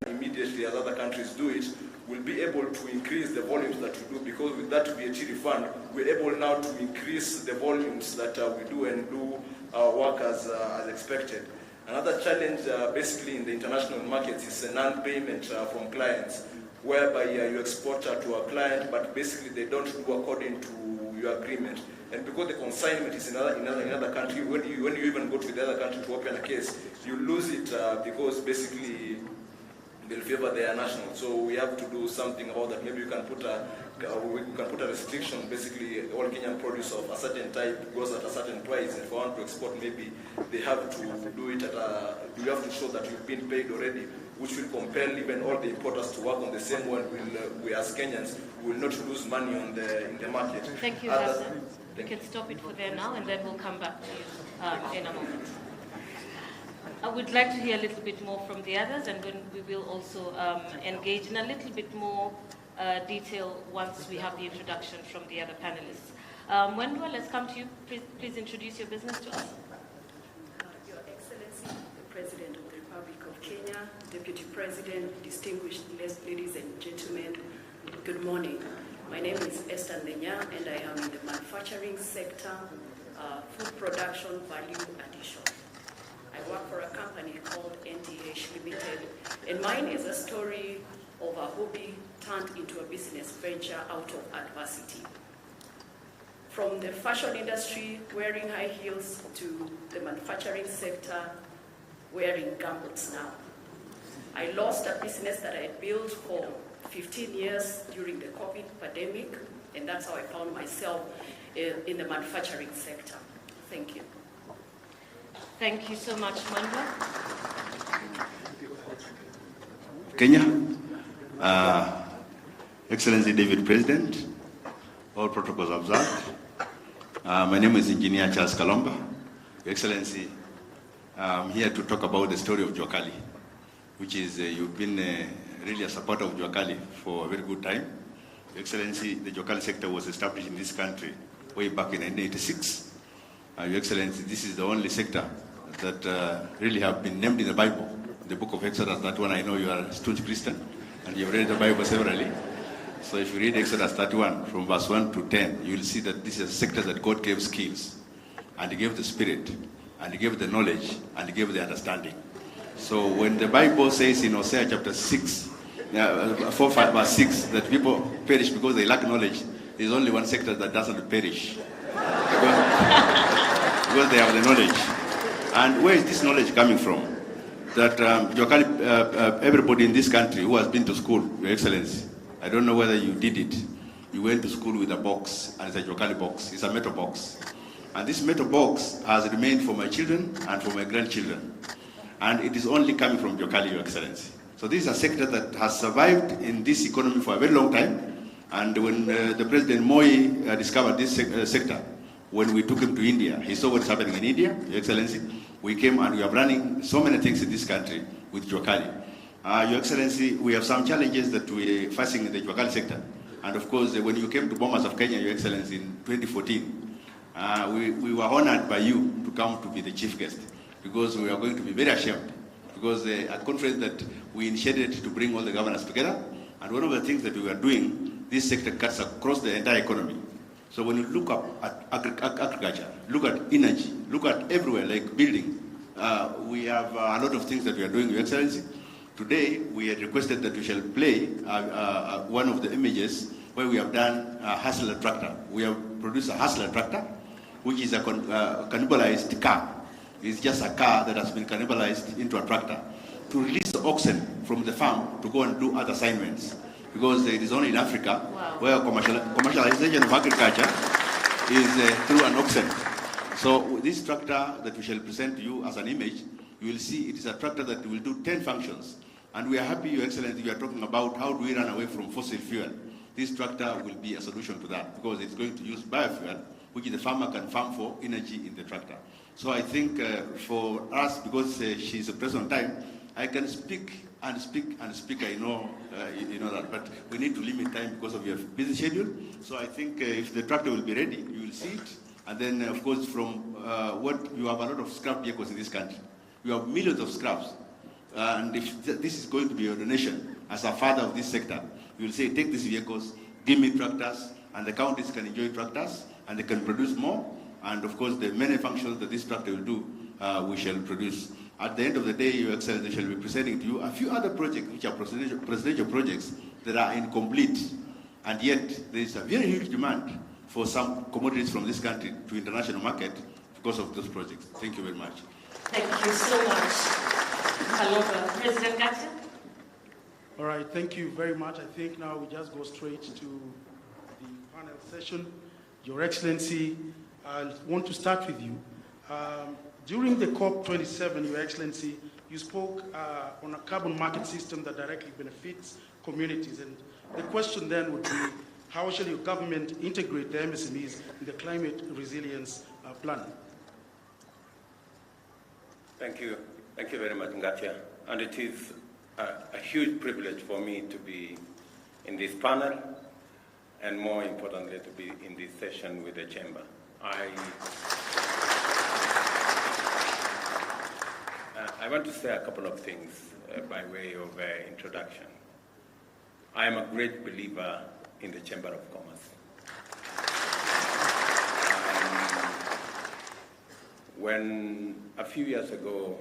immediately as other countries do it, we'll be able to increase the volumes that we do, because with that VAT refund, we're able now to increase the volumes that we do and do our work as expected. Another challenge basically in the international markets is a non-payment from clients, whereby you export to a client, but basically they don't do according to your agreement. And because the consignment is in another country, when you even go to the other country to open a case, you lose it because basically they'll favor their national. So we have to do something about that. Maybe we can put a restriction. Basically, all Kenyan produce of a certain type goes at a certain price. And if I want to export, maybe they have to do it at you have to show that you've been paid already, which will compel even all the importers to work on the same one. We as Kenyans will not lose money in the market. Thank you, Hassan. We can stop it for there now, and then we'll come back to you in a moment. I would like to hear a little bit more from the others, and then we will also engage in a little bit more detail once we have the introduction from the other panelists. Wendwa, let's come to you. Please introduce your business to us. Your Excellency, the President of the Republic of Kenya, Deputy President, distinguished ladies and gentlemen, good morning. My name is Esther Nenya, and I am in the manufacturing sector, food production value addition. I work for a company called NTH Limited, and mine is a story of a hobby turned into a business venture out of adversity. From the fashion industry, wearing high heels, to the manufacturing sector, wearing gumboots now. I lost a business that I built for 15 years during the COVID pandemic, and that's how I found myself in the manufacturing sector. Thank you. Thank you so much, Wendwa. Kenya, Excellency David President, all protocols observed. My name is Engineer Charles Kalomba. Your Excellency, I'm here to talk about the story of Juakali, which is you've been really a supporter of Juakali for a very good time. Your Excellency, the Juakali sector was established in this country way back in 1986. Your Excellency, this is the only sector that really have been named in the Bible, the book of Exodus. That one I know you are a staunch Christian, and you've read the Bible severally. So if you read Exodus 31 from verse 1 to 10, you'll see that this is a sector that God gave skills, and He gave the spirit, and He gave the knowledge, and He gave the understanding. So when the Bible says in Hosea chapter 6, 4, 5, verse 6, that people perish because they lack knowledge, there's only one sector that doesn't perish. Because they have the knowledge. And where is this knowledge coming from? That everybody in this country who has been to school, Your Excellency, I don't know whether you did it. You went to school with a box, and it's a Juakali box. It's a metal box. And this metal box has remained for my children and for my grandchildren. And it is only coming from Juakali, Your Excellency. So this is a sector that has survived in this economy for a very long time. And when the President Moi discovered this sector, when we took him to India, he saw what's happening in India, Your Excellency. We came and we are running so many things in this country with Juakali. Your Excellency, we have some challenges that we're facing in the Juakali sector. And of course, when you came to Bomas of Kenya, Your Excellency, in 2014, We were honored by you to come to be the chief guest, because we are going to be very ashamed, because a conference that we initiated to bring all the governors together, and one of the things that we were doing, this sector cuts across the entire economy. So when you look up at agriculture, look at energy, look at everywhere, like building, we have a lot of things that we are doing, Your Excellency. Today, we had requested that we shall play one of the images where we have done a Hustler tractor. We have produced a Hustler tractor, which is a cannibalized car. It's just a car that has been cannibalized into a tractor to release the oxen from the farm to go and do other assignments. Because it is only in Africa where commercialization of agriculture is through an oxen. So this tractor that we shall present to you as an image, you will see it is a tractor that will do 10 functions. And we are happy, Your Excellency, we are talking about how do we run away from fossil fuel. This tractor will be a solution to that, because it's going to use biofuel, which the farmer can farm for energy in the tractor. So I think for us, because she's a press on time, I can speak and speak and speak. I know you know that, but we need to limit time because of your busy schedule. So I think if the tractor will be ready, you will see it. And then, of course, from what you have a lot of scrap vehicles in this country. You have millions of scraps. And if this is going to be your donation as a father of this sector, you will say, take these vehicles, give me tractors, and the counties can enjoy tractors, and they can produce more. And of course, the many functions that this tractor will do, we shall produce. At the end of the day, Your Excellency, shall be presenting to you a few other projects, which are presidential projects that are incomplete. And yet, there is a very huge demand for some commodities from this country to international market because of those projects. Thank you very much. Thank you so much. Hello, President Gatia. All right, thank you very much. I think now we just go straight to the panel session. Your Excellency, I want to start with you. During the COP27, Your Excellency, you spoke on a carbon market system that directly benefits communities. And the question then would be, how shall your government integrate the MSMEs in the climate resilience plan? Thank you. Thank you very much, Ngatia. And it is a huge privilege for me to be in this panel, and more importantly, to be in this session with the Chamber. I want to say a couple of things by way of introduction. I am a great believer in the Chamber of Commerce. When a few years ago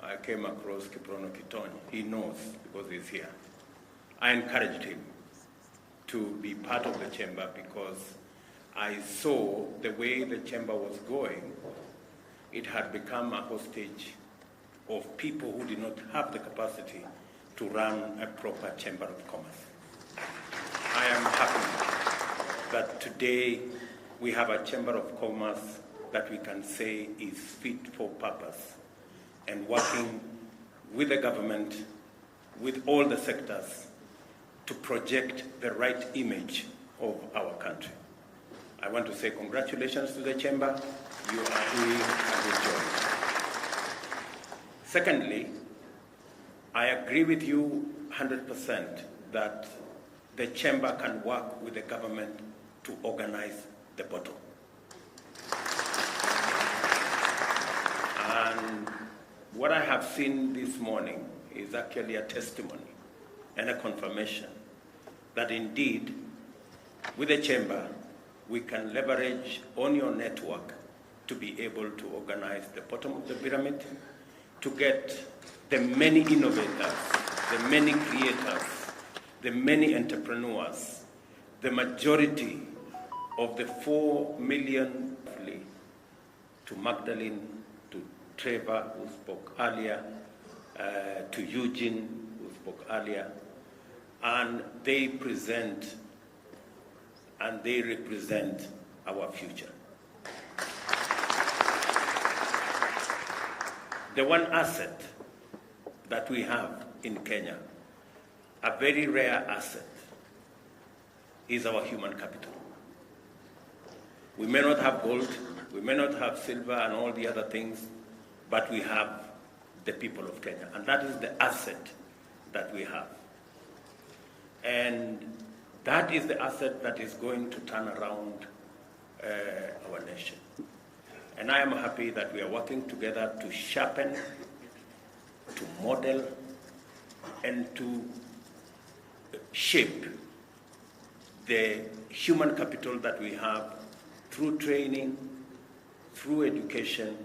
I came across Kiprono Kitonyi, he knows because he's here, I encouraged him to be part of the Chamber because I saw the way the Chamber was going. It had become a hostage of people who did not have the capacity to run a proper Chamber of Commerce. I am happy that today we have a Chamber of Commerce that we can say is fit for purpose and working with the government, with all the sectors, to project the right image of our country. I want to say congratulations to the Chamber. You are doing a good job. Secondly, I agree with you 100% that the Chamber can work with the government to organize the bottom. And what I have seen this morning is actually a testimony and a confirmation that indeed, with the Chamber, we can leverage on your network to be able to organize the bottom of the pyramid, to get the many innovators, the many creators, the many entrepreneurs, the majority of the 4 million, to Magdalene, to Trevor, who spoke earlier, to Eugene, who spoke earlier, and they present and they represent our future. The one asset that we have in Kenya, a very rare asset, is our human capital. We may not have gold, we may not have silver and all the other things, but we have the people of Kenya, and that is the asset that we have. And that is the asset that is going to turn around our nation. And I am happy that we are working together to sharpen, to model, and to shape the human capital that we have through training, through education,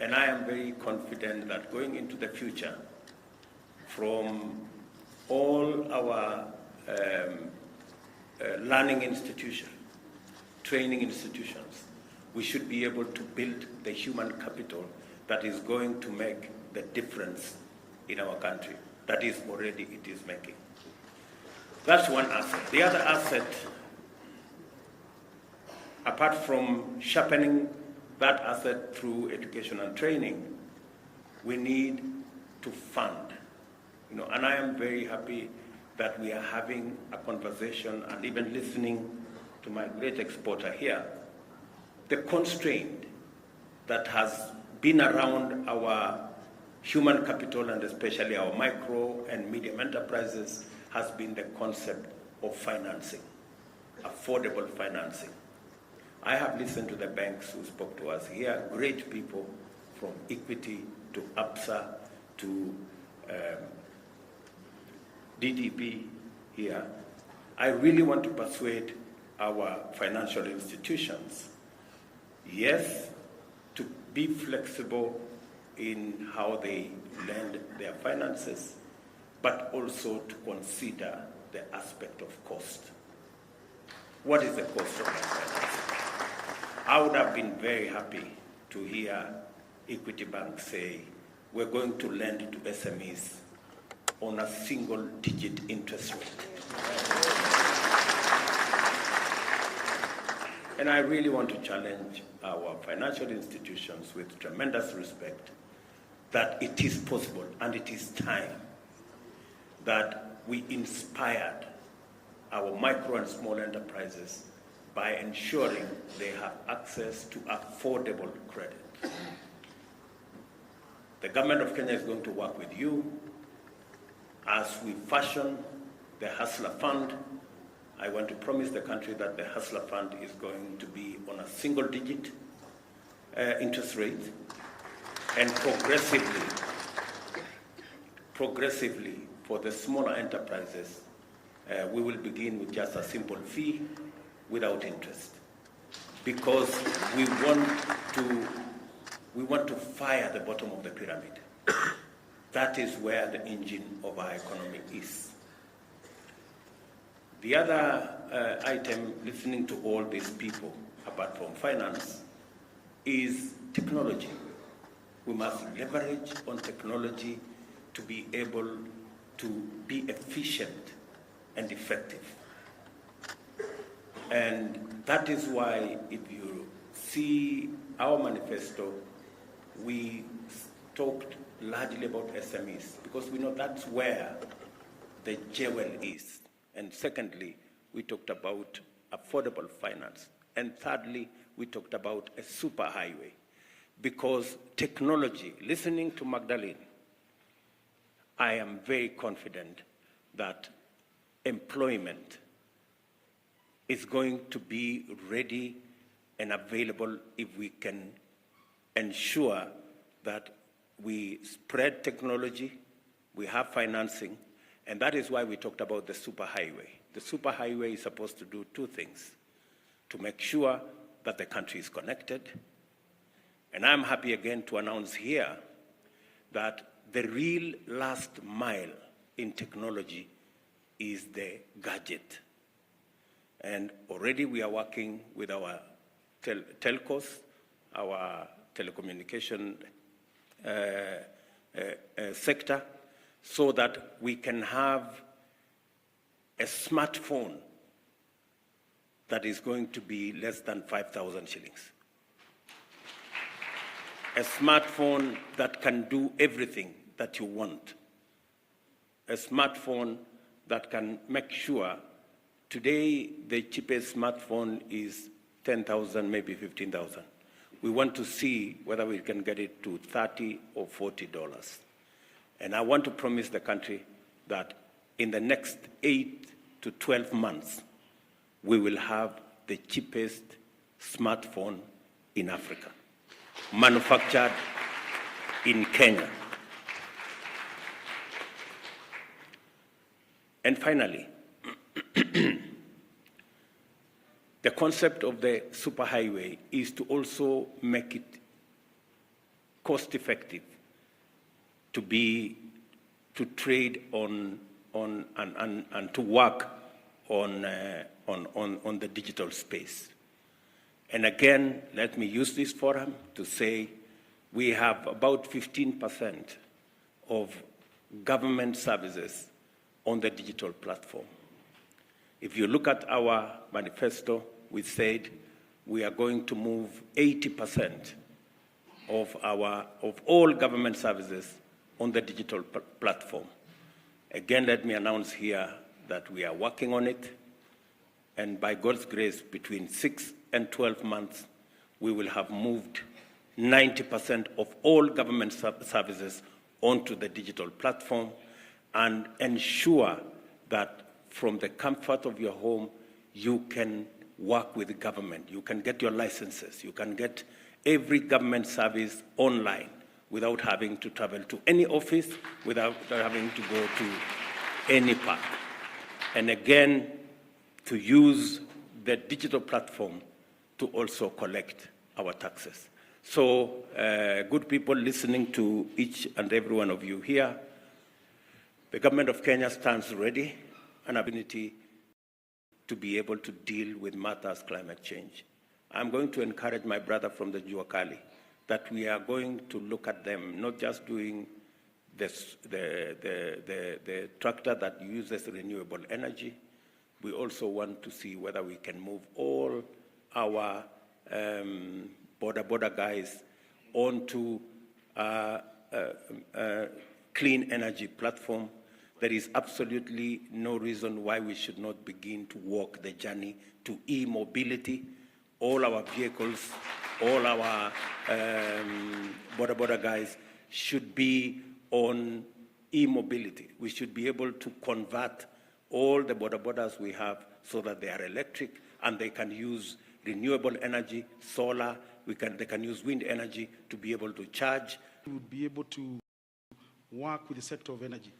and I am very confident that going into the future, from all our learning institutions, training institutions, we should be able to build the human capital that is going to make the difference in our country. That is already it is making. That's one asset. The other asset, apart from sharpening that asset through education and training, we need to fund. And I am very happy that we are having a conversation and even listening to my great exporter here. The constraint that has been around our human capital and especially our micro and medium enterprises has been the concept of financing, affordable financing. I have listened to the banks who spoke to us here, great people from Equity to APSA to DDP here. I really want to persuade our financial institutions, yes, to be flexible in how they lend their finances, but also to consider the aspect of cost. What is the cost of my finances? I would have been very happy to hear Equity Bank say, we're going to lend to SMEs on a single-digit interest rate. And I really want to challenge our financial institutions with tremendous respect that it is possible and it is time that we inspired our micro and small enterprises by ensuring they have access to affordable credit. The government of Kenya is going to work with you as we fashion the Hustler Fund. I want to promise the country that the Hustler Fund is going to be on a single-digit interest rate, and progressively for the smaller enterprises, we will begin with just a simple fee without interest, because we want to fire the bottom of the pyramid. That is where the engine of our economy is. The other item, listening to all these people, apart from finance, is technology. We must leverage on technology to be able to be efficient and effective. And that is why, if you see our manifesto, we talked largely about SMEs, because we know that's where the jewel is. And secondly, we talked about affordable finance. And thirdly, we talked about a superhighway, because technology, listening to Magdalene, I am very confident that employment is going to be ready and available if we can ensure that we spread technology, we have financing, and that is why we talked about the superhighway. The superhighway is supposed to do two things: to make sure that the country is connected, and I'm happy again to announce here that the real last mile in technology is the gadget. And already we are working with our telcos, our telecommunication sector, so that we can have a smartphone that is going to be less than 5,000 shillings. A smartphone that can do everything that you want. A smartphone that can make sure, today the cheapest smartphone is 10,000, maybe 15,000. We want to see whether we can get it to $30 or $40. And I want to promise the country that in the next 8 to 12 months, we will have the cheapest smartphone in Africa. manufactured in Kenya. And finally, the concept of the superhighway is to also make it cost-effective to trade on and to work on the digital space. And again, let me use this forum to say we have about 15% of government services on the digital platform. If you look at our manifesto, we said we are going to move 80% of all government services on the digital platform. Again, let me announce here that we are working on it, and by God's grace, between 6 and 12 months, we will have moved 90% of all government services onto the digital platform and ensure that from the comfort of your home, you can work with the government. You can get your licenses. You can get every government service online without having to travel to any office, without having to go to any park. And again, to use the digital platform to also collect our taxes. So, good people listening to each and every one of you here, the government of Kenya stands ready and ability to be able to deal with matters climate change. I'm going to encourage my brother from the Jua Kali that we are going to look at them, not just doing the tractor that uses renewable energy. We also want to see whether we can move all our border guys onto clean energy platform. There is absolutely no reason why we should not begin to walk the journey to e-mobility. All our vehicles, all our border guys should be on e-mobility. We should be able to convert all the borders we have so that they are electric and they can use renewable energy, solar, they can use wind energy to be able to charge. We would be able to work with the sector of energy.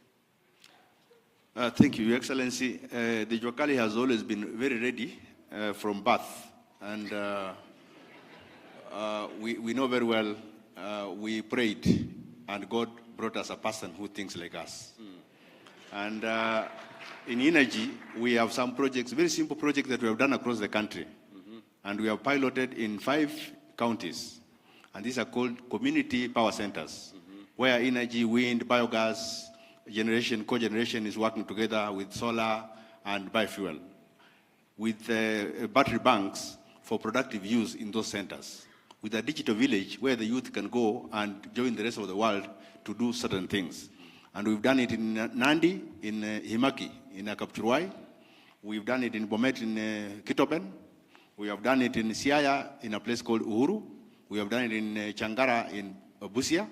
Thank you, Your Excellency. The Jua Kali has always been very ready from birth. And we know very well, we prayed, and God brought us a person who thinks like us. And in energy, we have some projects, very simple projects that we have done across the country. And we have piloted in 5 counties. And these are called community power centers, where energy, wind, biogas, generation, cogeneration is working together with solar and biofuel, with battery banks for productive use in those centers, with a digital village where the youth can go and join the rest of the world to do certain things. And we've done it in Nandi, in Himaki, in Kapchurwai. We've done it in Bomet, in Kitopen. We have done it in Siaya, in a place called Uhuru. We have done it in Changara, in Busia.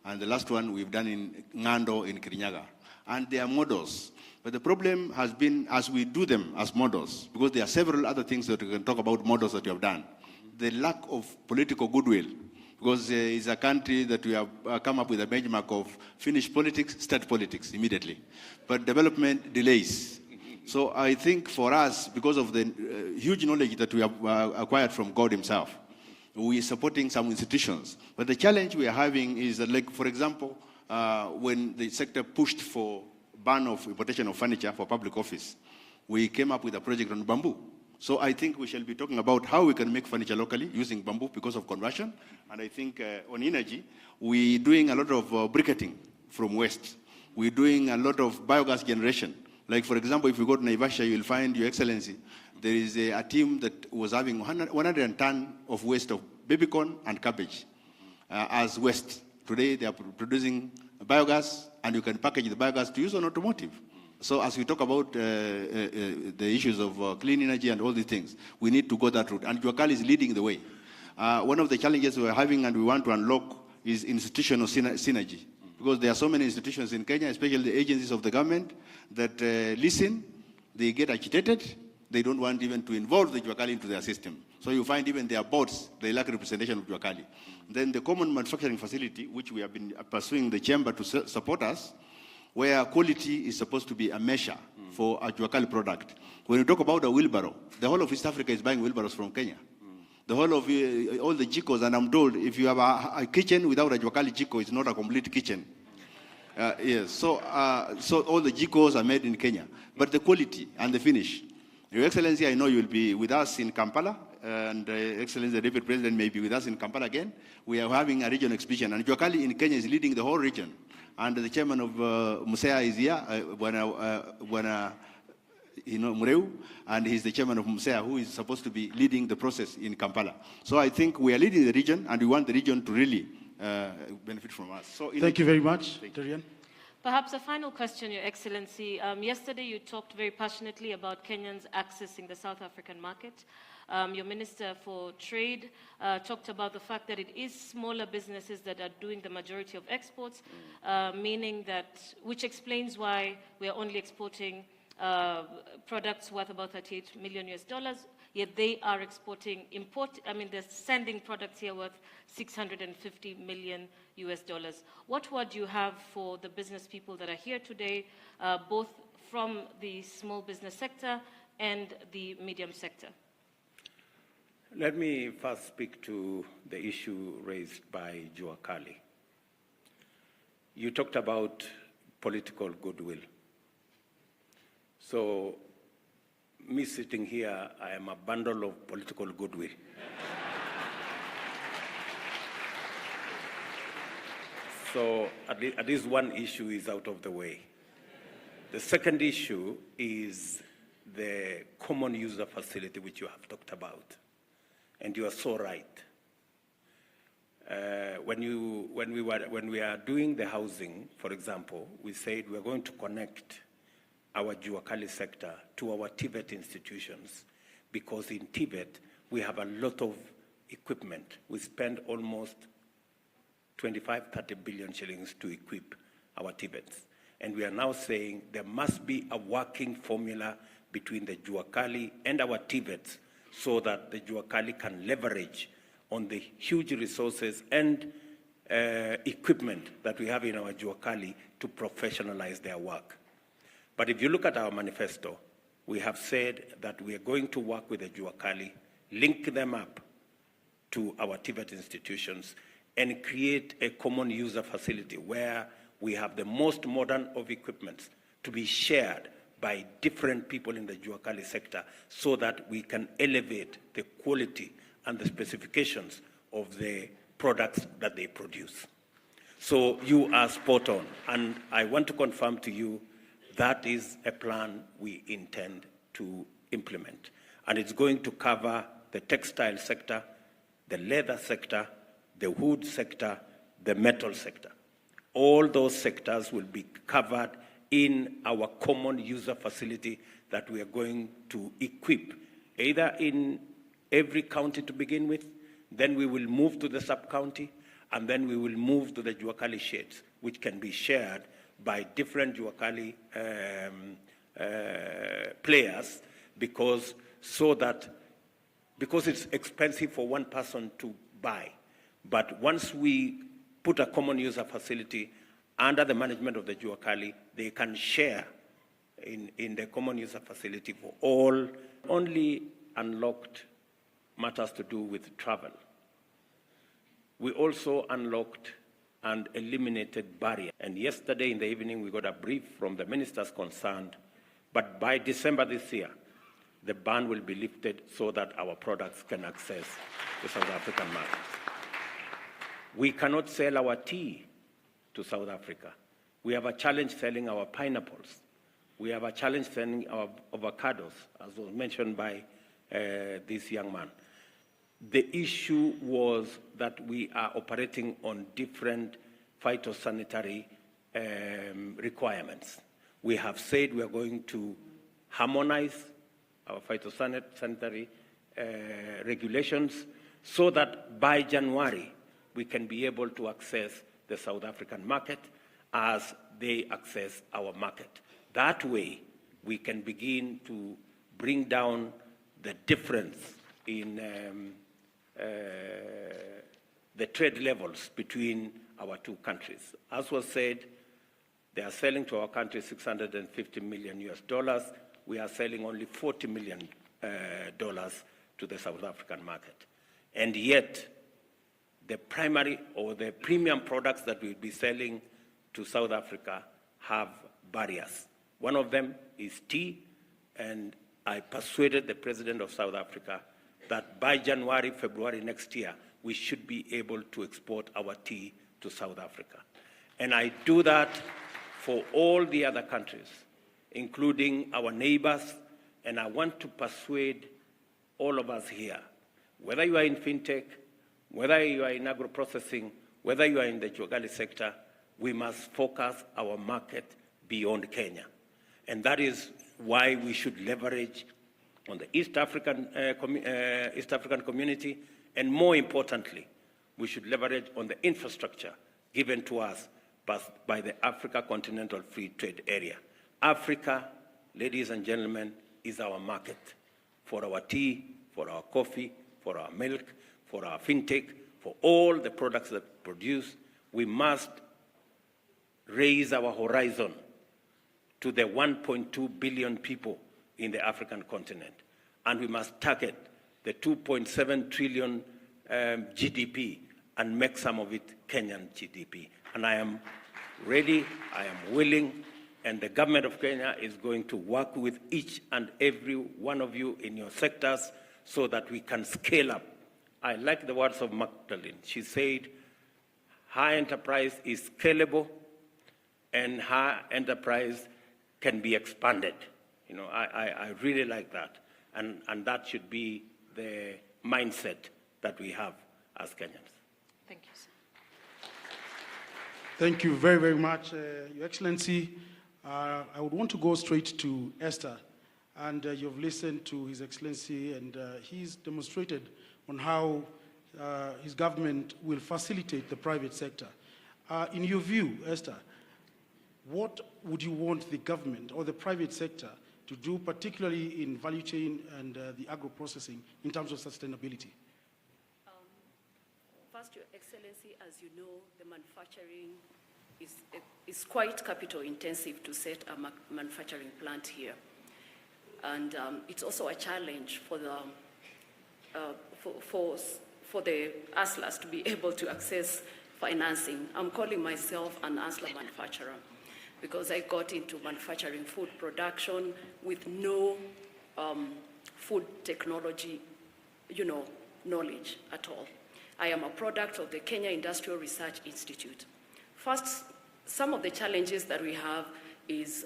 And the last one we've done in Ngando, in Kirinyaga. And they are models. But the problem has been, as we do them as models, because there are several other things that we can talk about models that you have done, the lack of political goodwill, because it's a country that we have come up with a benchmark of finish politics, start politics immediately. But development delays. So I think for us, because of the huge knowledge that we have acquired from God himself, we are supporting some institutions. But the challenge we are having is that, like, for example, when the sector pushed for ban of importation of furniture for public office, we came up with a project on bamboo. So I think we shall be talking about how we can make furniture locally using bamboo because of conversion. And I think on energy, we're doing a lot of briquetting from waste. We're doing a lot of biogas generation. Like, for example, if you go to Naivasha, you'll find, Your Excellency, there is a team that was having 100 tons of waste of baby corn and cabbage as waste. Today, they are producing biogas, and you can package the biogas to use on automotive. So as we talk about the issues of clean energy and all these things, we need to go that route. And Jua Kali is leading the way. One of the challenges we're having and we want to unlock is institutional synergy. Because there are so many institutions in Kenya, especially the agencies of the government, that listen, they get agitated, they don't want even to involve the Juakali into their system. So you find even their boards, they lack representation of Juakali. Then the common manufacturing facility, which we have been pursuing the chamber to support us, where quality is supposed to be a measure for a Juakali product. When you talk about a wheelbarrow, the whole of East Africa is buying wheelbarrows from Kenya. The whole of all the jikos, and I'm told if you have a kitchen without a Juakali jiko, it's not a complete kitchen. Yes, so all the jikos are made in Kenya, but the quality and the finish. Your Excellency, I know you'll be with us in Kampala, and Excellency, the Deputy President may be with us in Kampala again. We are having a regional exhibition, and Juakali in Kenya is leading the whole region. And the chairman of Musea is here, Mureu, and he's the chairman of Musea, who is supposed to be leading the process in Kampala. So I think we are leading the region, and we want the region to really benefit from us. So thank you very much, Darian. Perhaps a final question, Your Excellency. Yesterday you talked very passionately about Kenyans accessing the South African market. Your Minister for Trade talked about the fact that it is smaller businesses that are doing the majority of exports, meaning that, which explains why we are only exporting products worth about $38 million, yet they are exporting, they're sending products here worth $650 million. What word do you have for the business people that are here today, both from the small business sector and the medium sector? Let me first speak to the issue raised by Juakali. You talked about political goodwill. So, me sitting here, I am a bundle of political goodwill. So, at least one issue is out of the way. The second issue is the common user facility, which you have talked about. And you are so right. When we are doing the housing, for example, we said we are going to connect our Juakali sector to our Tibet institutions, because in Tibet we have a lot of equipment. We spend almost 25-30 billion shillings to equip our Tibets. And we are now saying there must be a working formula between the Juakali and our Tibets, so that the Juakali can leverage on the huge resources and equipment that we have in our Juakali to professionalize their work. But if you look at our manifesto, we have said that we are going to work with the Juakali, link them up to our Tibet institutions, and create a common user facility where we have the most modern of equipment to be shared by different people in the Juakali sector, so that we can elevate the quality and the specifications of the products that they produce. So you are spot on, and I want to confirm to you that is a plan we intend to implement. And it's going to cover the textile sector, the leather sector, the wood sector, the metal sector. All those sectors will be covered in our common user facility that we are going to equip, either in every county to begin with, then we will move to the sub-county, and then we will move to the Juakali sheds, which can be shared by different Juakali players, because it's expensive for one person to buy. But once we put a common user facility under the management of the Juakali, they can share in the common user facility for all. Only unlocked matters to do with travel. We also unlocked and eliminated barriers. And yesterday in the evening, we got a brief from the ministers concerned, but by December this year, the ban will be lifted so that our products can access the South African market. We cannot sell our tea to South Africa. We have a challenge selling our pineapples. We have a challenge selling our avocados, as was mentioned by this young man. The issue was that we are operating on different phytosanitary requirements. We have said we are going to harmonize our phytosanitary regulations so that by January we can be able to access the South African market as they access our market. That way we can begin to bring down the difference in the trade levels between our two countries. As was said, they are selling to our country $650 million. We are selling only $40 million to the South African market. And yet, the primary or the premium products that we'll be selling to South Africa have barriers. One of them is tea, and I persuaded the President of South Africa that by January, February next year, we should be able to export our tea to South Africa. And I do that for all the other countries, including our neighbors, and I want to persuade all of us here, whether you are in fintech, whether you are in agro-processing, whether you are in the Jogali sector, we must focus our market beyond Kenya. And that is why we should leverage on the East African community, and more importantly, we should leverage on the infrastructure given to us by the Africa Continental Free Trade Area. Africa, ladies and gentlemen, is our market for our tea, for our coffee, for our milk, for our fintech, for all the products that we produce. We must raise our horizon to the 1.2 billion people in the African continent. And we must target the 2.7 trillion GDP and make some of it Kenyan GDP. And I am ready, I am willing, and the government of Kenya is going to work with each and every one of you in your sectors so that we can scale up. I like the words of Magdalene. She said, her enterprise is scalable and her enterprise can be expanded. You know, I really like that. And that should be the mindset that we have as Kenyans. Thank you, sir. Thank you very, very much, Your Excellency. I would want to go straight to Esther. And you've listened to His Excellency, and he's demonstrated on how his government will facilitate the private sector. In your view, Esther, what would you want the government or the private sector to do, particularly in value chain and the agro-processing, in terms of sustainability? First, Your Excellency, as you know, the manufacturing is quite capital intensive to set a manufacturing plant here. And it's also a challenge for the hustlers to be able to access financing. I'm calling myself an hustler manufacturer because I got into manufacturing food production with no food technology, knowledge at all. I am a product of the Kenya Industrial Research Institute. First, some of the challenges that we have is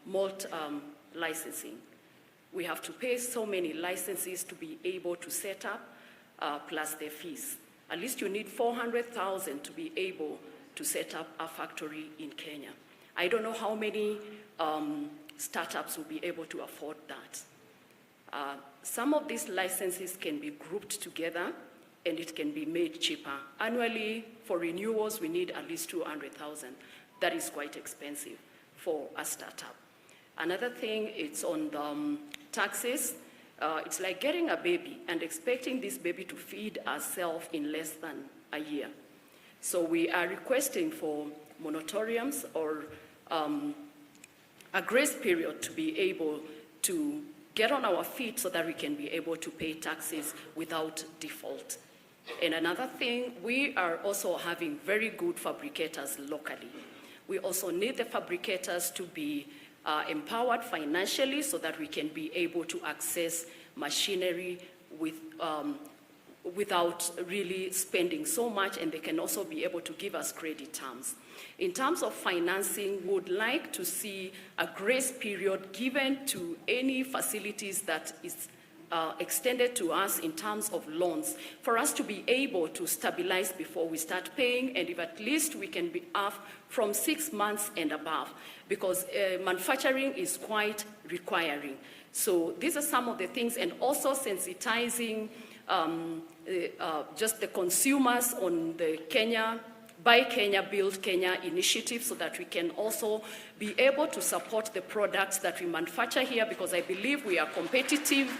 malt licensing. We have to pay so many licenses to be able to set up, plus their fees. At least you need 400,000 to be able to set up a factory in Kenya. I don't know how many startups will be able to afford that. Some of these licenses can be grouped together and it can be made cheaper. Annually, for renewals, we need at least 200,000. That is quite expensive for a startup. Another thing, it's on the taxes. It's like getting a baby and expecting this baby to feed herself in less than a year. So we are requesting for moratoriums or a grace period to be able to get on our feet so that we can be able to pay taxes without default. And another thing, we are also having very good fabricators locally. We also need the fabricators to be empowered financially so that we can be able to access machinery without really spending so much, and they can also be able to give us credit terms. In terms of financing, we would like to see a grace period given to any facilities that is extended to us in terms of loans for us to be able to stabilize before we start paying, and if at least we can be off from 6 months and above, because manufacturing is quite requiring. So these are some of the things, and also sensitizing just the consumers on the Kenya Buy Kenya, Build Kenya initiative so that we can also be able to support the products that we manufacture here, because I believe we are competitive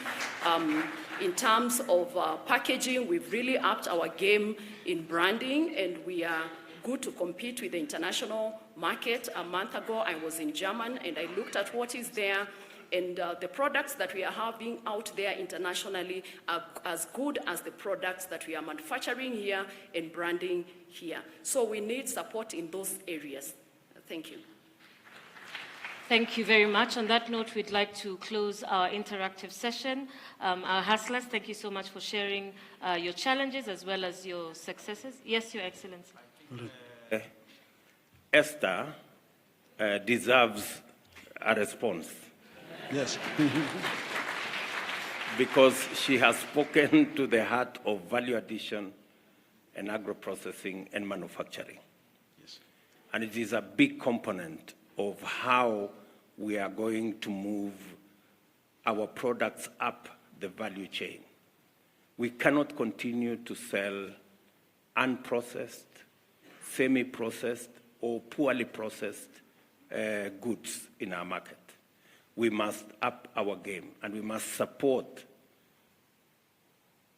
in terms of packaging. We've really upped our game in branding, and we are good to compete with the international market. A month ago, I was in Germany, and I looked at what is there, and the products that we are having out there internationally are as good as the products that we are manufacturing here and branding here. So we need support in those areas. Thank you. Thank you very much. On that note, we'd like to close our interactive session. Our hustlers, thank you so much for sharing your challenges as well as your successes. Yes, Your Excellency. Esther deserves a response. Yes. Because she has spoken to the heart of value addition and agro-processing and manufacturing. Yes. And it is a big component of how we are going to move our products up the value chain. We cannot continue to sell unprocessed, semi-processed, or poorly processed goods in our market. We must up our game, and we must support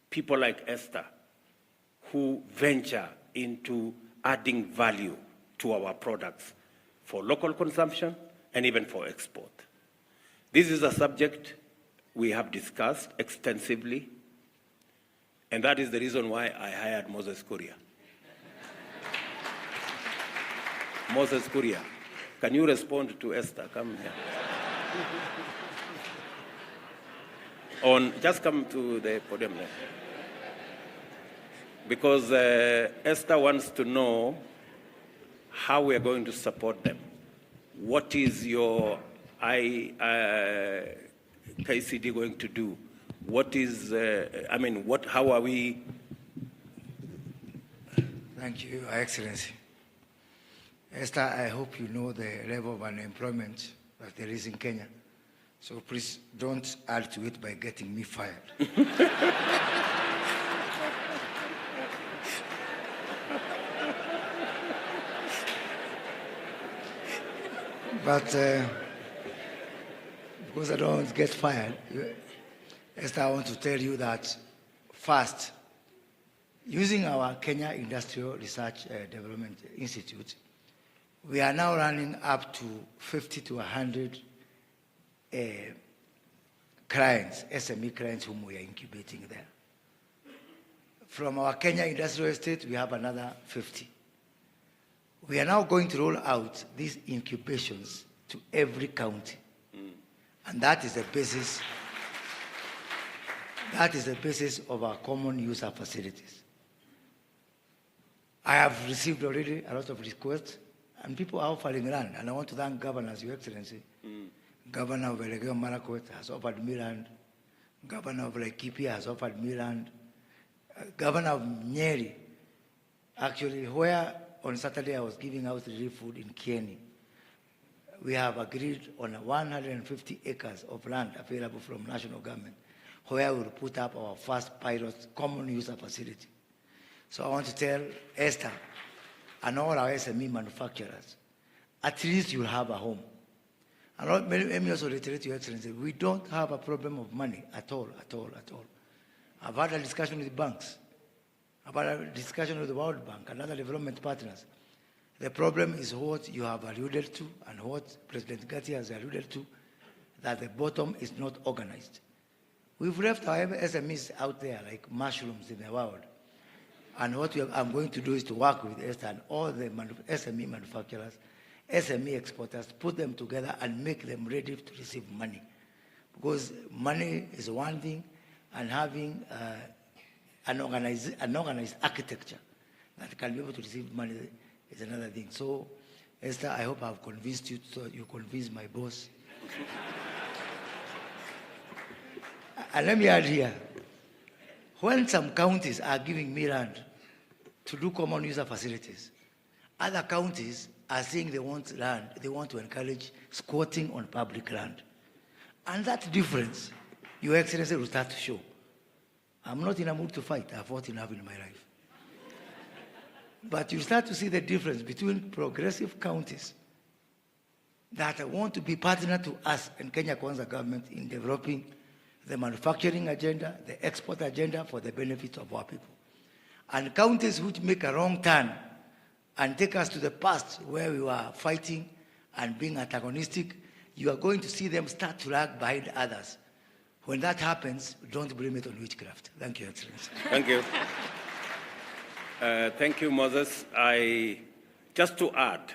people like Esther who venture into adding value to our products for local consumption and even for export. This is a subject we have discussed extensively, and that is the reason why I hired Moses Kuria. Moses Kuria, can you respond to Esther? Come here. Just come to the podium there. Because Esther wants to know how we are going to support them. What is your KCD going to do? What is, how are we? Thank you, Your Excellency. Esther, I hope you know the level of unemployment that there is in Kenya. So please don't add to it by getting me fired. But because I don't want to get fired, Esther, I want to tell you that first, using our Kenya Industrial Research Development Institute, we are now running up to 50 to 100 clients, SME clients whom we are incubating there. From our Kenya Industrial Estate, we have another 50. We are now going to roll out these incubations to every county. And that is the basis. That is the basis of our common user facilities. I have received already a lot of requests, and people are offering land. And I want to thank governors, Your Excellency. Governor of Elegeo Marakwet has offered me land. Governor of Laikipia has offered me land. Governor of Nyeri, actually, where on Saturday I was giving out relief food in Kieni, we have agreed on 150 acres of land available from national government, where we'll put up our first pilot common user facility. So I want to tell Esther and all our SME manufacturers, at least you'll have a home. And let me also reiterate, Your Excellency, we don't have a problem of money at all, at all, at all. I've had a discussion with the banks. I've had a discussion with the World Bank and other development partners. The problem is what you have alluded to and what President Gatti has alluded to, that the bottom is not organized. We've left our SMEs out there like mushrooms in the world. And what I'm going to do is to work with Esther and all the SME manufacturers, SME exporters, put them together and make them ready to receive money. Because money is one thing, and having an organized architecture that can be able to receive money is another thing. So, Esther, I hope I've convinced you, so you convince my boss. And let me add here, when some counties are giving me land to do common user facilities, other counties are saying they want land, they want to encourage squatting on public land. And that difference, Your Excellency, will start to show. I'm not in a mood to fight. I've fought enough in my life. But you start to see the difference between progressive counties that want to be partner to us and Kenya Kwanza government in developing the manufacturing agenda, the export agenda for the benefit of our people. And counties which make a wrong turn and take us to the past where we were fighting and being antagonistic, you are going to see them start to lag behind others. When that happens, don't blame it on witchcraft. Thank you, Excellency. Thank you. Thank you, Moses. Just to add,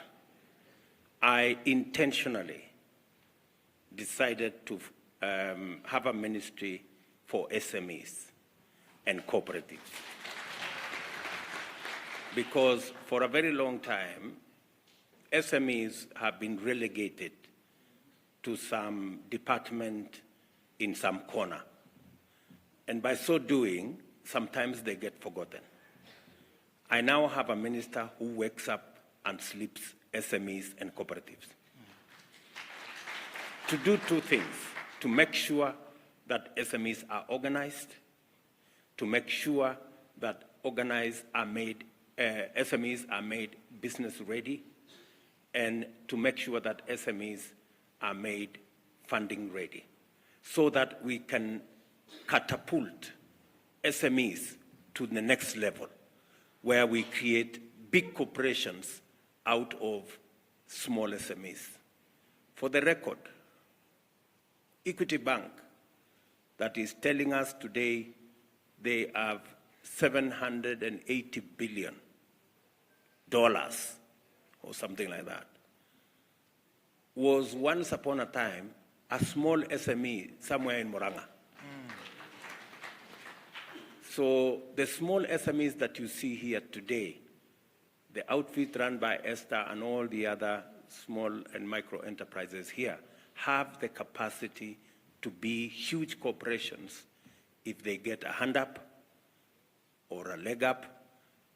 I intentionally decided to have a ministry for SMEs and cooperatives. Because for a very long time, SMEs have been relegated to some department in some corner. And by so doing, sometimes they get forgotten. I now have a minister who wakes up and sleeps SMEs and cooperatives. To do two things: to make sure that SMEs are organized, to make sure that SMEs are made business ready, and to make sure that SMEs are made funding ready, so that we can catapult SMEs to the next level, where we create big corporations out of small SMEs. For the record, Equity Bank, that is telling us today they have $780 billion or something like that, was once upon a time a small SME somewhere in Moranga. So the small SMEs that you see here today, the outfit run by Esther and all the other small and micro enterprises here, have the capacity to be huge corporations if they get a hand up or a leg up,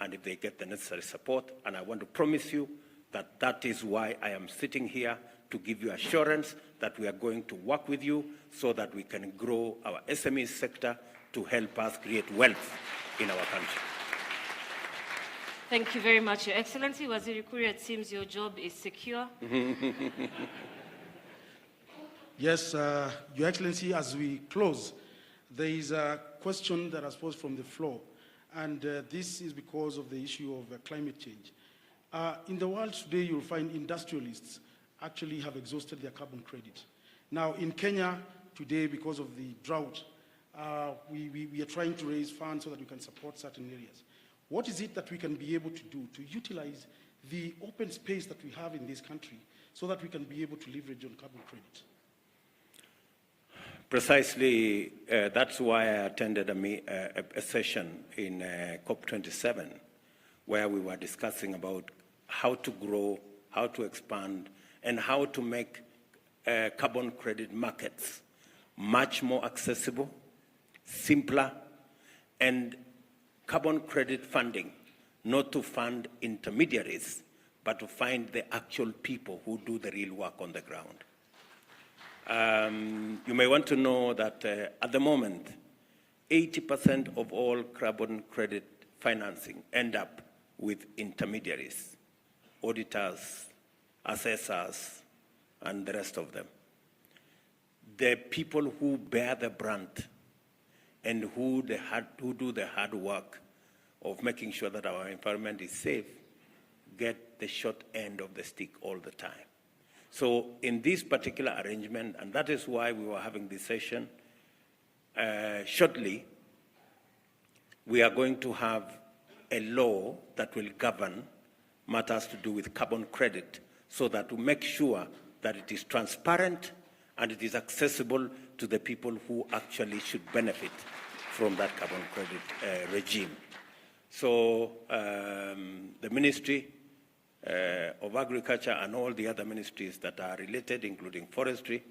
and if they get the necessary support. And I want to promise you that that is why I am sitting here, to give you assurance that we are going to work with you so that we can grow our SME sector to help us create wealth in our country. Thank you very much, Your Excellency. Waziri Kuria, it seems your job is secure. Yes, Your Excellency, as we close, there is a question that was posed from the floor, and this is because of the issue of climate change. In the world today, you'll find industrialists actually have exhausted their carbon credit. Now, in Kenya today, because of the drought, we are trying to raise funds so that we can support certain areas. What is it that we can be able to do to utilize the open space that we have in this country so that we can be able to leverage on carbon credit? Precisely, that's why I attended a session in COP27, where we were discussing about how to grow, how to expand, and how to make carbon credit markets much more accessible, simpler, and carbon credit funding, not to fund intermediaries, but to find the actual people who do the real work on the ground. You may want to know that at the moment, 80% of all carbon credit financing end up with intermediaries, auditors, assessors, and the rest of them. The people who bear the brunt and who do the hard work of making sure that our environment is safe get the short end of the stick all the time. So in this particular arrangement, and that is why we were having this session, shortly, we are going to have a law that will govern matters to do with carbon credit, so that to make sure that it is transparent and it is accessible to the people who actually should benefit from that carbon credit regime. So the Ministry of Agriculture and all the other ministries that are related, including forestry,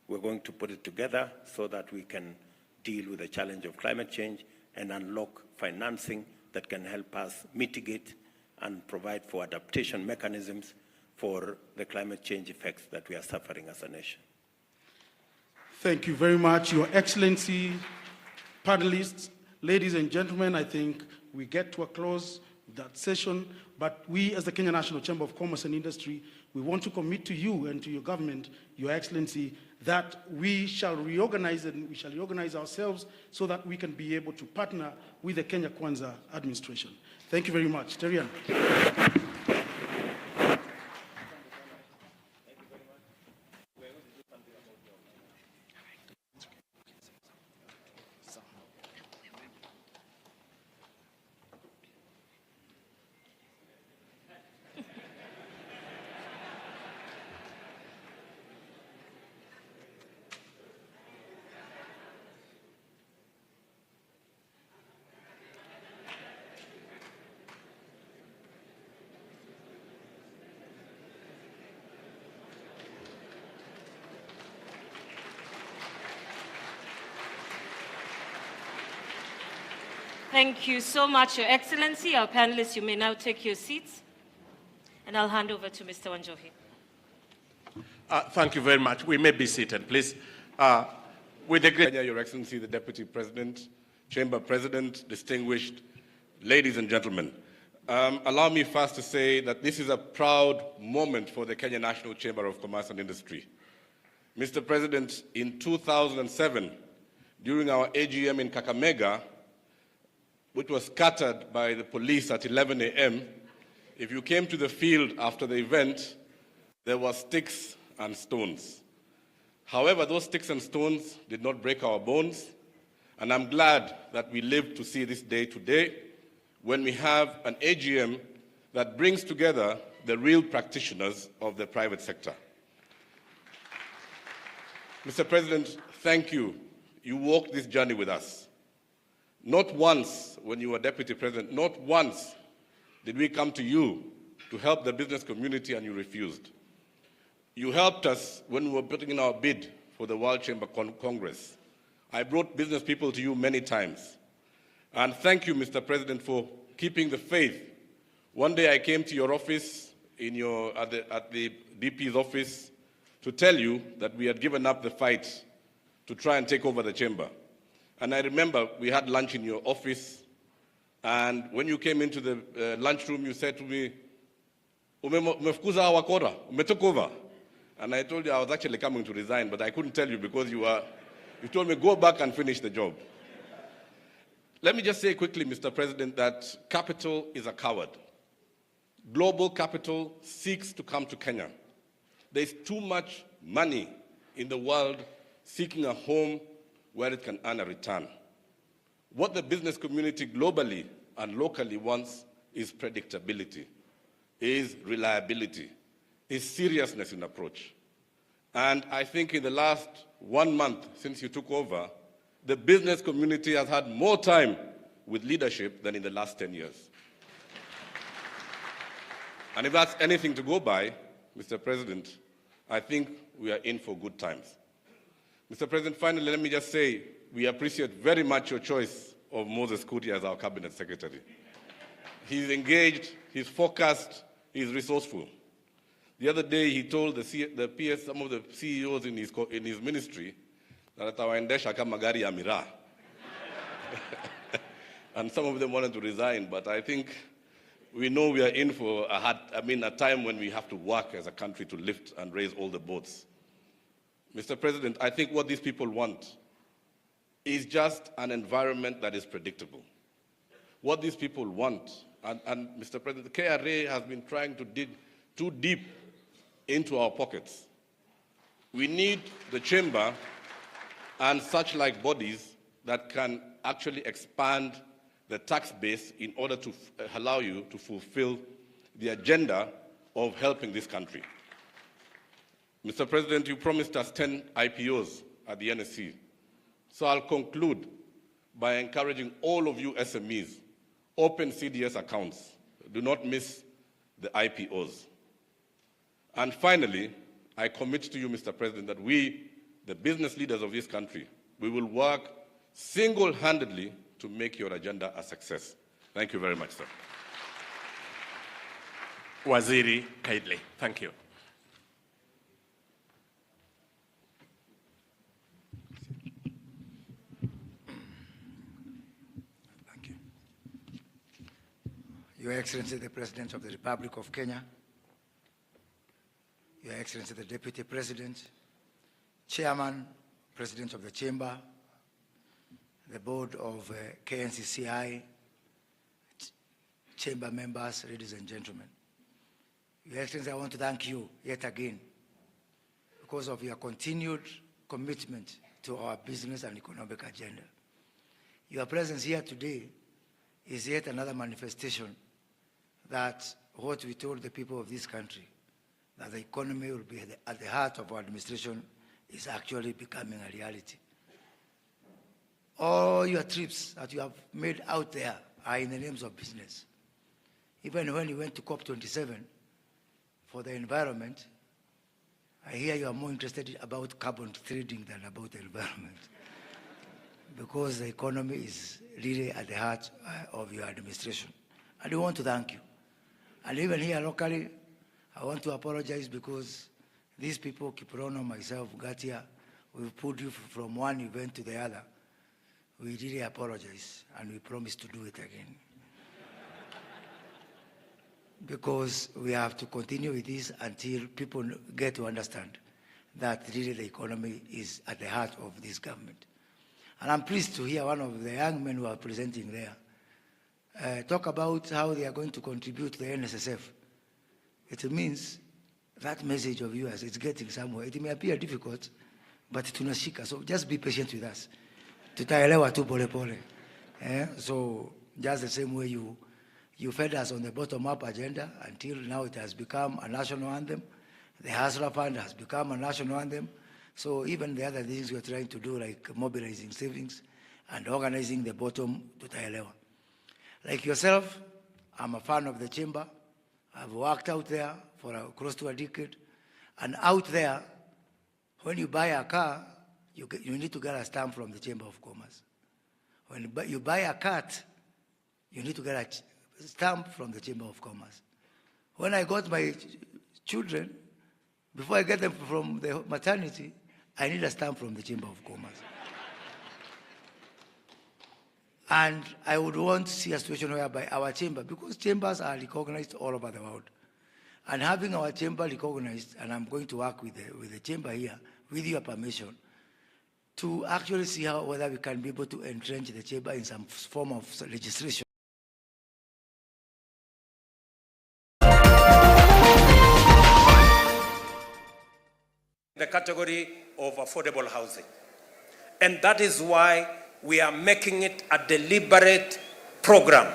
we're going to put it together so that we can deal with the challenge of climate change and unlock financing that can help us mitigate and provide for adaptation mechanisms for the climate change effects that we are suffering as a nation. Thank you very much, Your Excellency, panelists, ladies and gentlemen. I think we get to a close that session, but we as the Kenya National Chamber of Commerce and Industry, we want to commit to you and to your government, Your Excellency, that we shall reorganize and we shall reorganize ourselves so that we can be able to partner with the Kenya Kwanza administration. Thank you very much. Terian. Thank you so much, Your Excellency. Our panelists, you may now take your seats. And I'll hand over to Mr. Wanjohi. Thank you very much. We may be seated, please. With the great Your Excellency, the Deputy President, Chamber President, distinguished ladies and gentlemen, allow me first to say that this is a proud moment for the Kenya National Chamber of Commerce and Industry. Mr. President, in 2007, during our AGM in Kakamega, which was scattered by the police at 11 a.m., if you came to the field after the event, there were sticks and stones. However, those sticks and stones did not break our bones, and I'm glad that we lived to see this day today when we have an AGM that brings together the real practitioners of the private sector. Mr. President, thank you. You walked this journey with us. Not once, when you were Deputy President, not once did we come to you to help the business community and you refused. You helped us when we were putting in our bid for the World Chamber Congress. I brought business people to you many times. And thank you, Mr. President, for keeping the faith. One day I came to your office, at the DP's office, to tell you that we had given up the fight to try and take over the chamber. And I remember we had lunch in your office, and when you came into the lunchroom, you said to me, "Umefukuza wakora, umetook over." And I told you I was actually coming to resign, but I couldn't tell you because you told me, go back and finish the job. Let me just say quickly, Mr. President, that capital is a coward. Global capital seeks to come to Kenya. There's too much money in the world seeking a home where it can earn a return. What the business community globally and locally wants is predictability, is reliability, is seriousness in approach. And I think in the last 1 month since you took over, the business community has had more time with leadership than in the last 10 years. And if that's anything to go by, Mr. President, I think we are in for good times. Mr. President, finally, let me just say we appreciate very much your choice of Moses Kuti as our Cabinet Secretary. He's engaged, he's focused, he's resourceful. The other day, he told the PS, some of the CEOs in his ministry, that atawaendesha kama gari ya miraa. And some of them wanted to resign, but I think we know we are in for a time when we have to work as a country to lift and raise all the boats. Mr. President, I think what these people want is just an environment that is predictable. What these people want, and Mr. President, the KRA has been trying to dig too deep into our pockets. We need the chamber and such like bodies that can actually expand the tax base in order to allow you to fulfill the agenda of helping this country. Mr. President, you promised us 10 IPOs at the NSC. So I'll conclude by encouraging all of you SMEs, open CDS accounts. Do not miss the IPOs. And finally, I commit to you, Mr. President, that we, the business leaders of this country, we will work single-handedly to make your agenda a success. Thank you very much, sir. Waziri Kaidley, thank you. Your Your Excellency, the President of the Republic of Kenya, Your Excellency, the Deputy President, Chairman, President of the Chamber, the Board of KNCCI, Chamber members, ladies and gentlemen. Your Excellency, I want to thank you yet again because of your continued commitment to our business and economic agenda. Your presence here today is yet another manifestation that what we told the people of this country, that the economy will be at the heart of our administration, is actually becoming a reality. All your trips that you have made out there are in the names of business. Even when you went to COP27 for the environment, I hear you are more interested about carbon trading than about the environment. Because the economy is really at the heart of your administration. And we want to thank you. And even here locally, I want to apologize because these people, Kiprono, myself, Gatia, we've put you from one event to the other. We really apologize, and we promise to do it again. Because we have to continue with this until people get to understand that really the economy is at the heart of this government. And I'm pleased to hear one of the young men who are presenting there talk about how they are going to contribute to the NSSF. It means that message of yours is getting somewhere. It may appear difficult, but tunashika. So just be patient with us. Tutaelewa tu pole pole. So just the same way you fed us on the bottom-up agenda until now it has become a national anthem. The Hustler Fund has become a national anthem. So even the other things we're trying to do, like mobilizing savings and organizing the bottom, tutaelewa. Like yourself, I'm a fan of the chamber. I've worked out there for close to a decade. And out there, when you buy a car, you need to get a stamp from the Chamber of Commerce. When you buy a cat, you need to get a stamp from the Chamber of Commerce. When I got my children, before I get them from the maternity, I need a stamp from the Chamber of Commerce. And I would want to see a situation whereby our chamber, because chambers are recognized all over the world, and having our chamber recognized, and I'm going to work with the chamber here, with your permission, to actually see whether we can be able to entrench the chamber in some form of legislation. The category of affordable housing. And that is why we are making it a deliberate program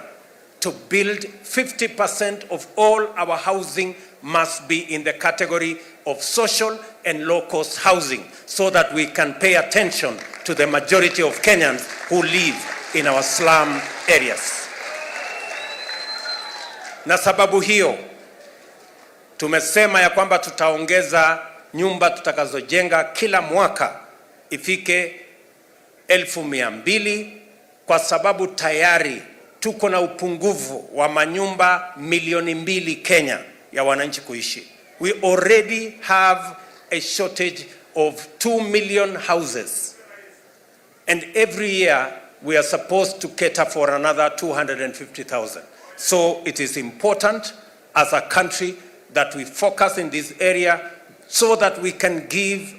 to build 50% of all our housing must be in the category of social and low-cost housing so that we can pay attention to the majority of Kenyans who live in our slum areas. Na sababu hiyo, tumesema ya kwamba tutaongeza nyumba tutakazojenga kila mwaka ifike 1,200 kwa sababu tayari tuko na upungufu wa manyumba milioni 2 Kenya ya wananchi kuishi. We already have a shortage of 2 million houses. And every year we are supposed to cater for another 250,000. So it is important as a country that we focus in this area so that we can give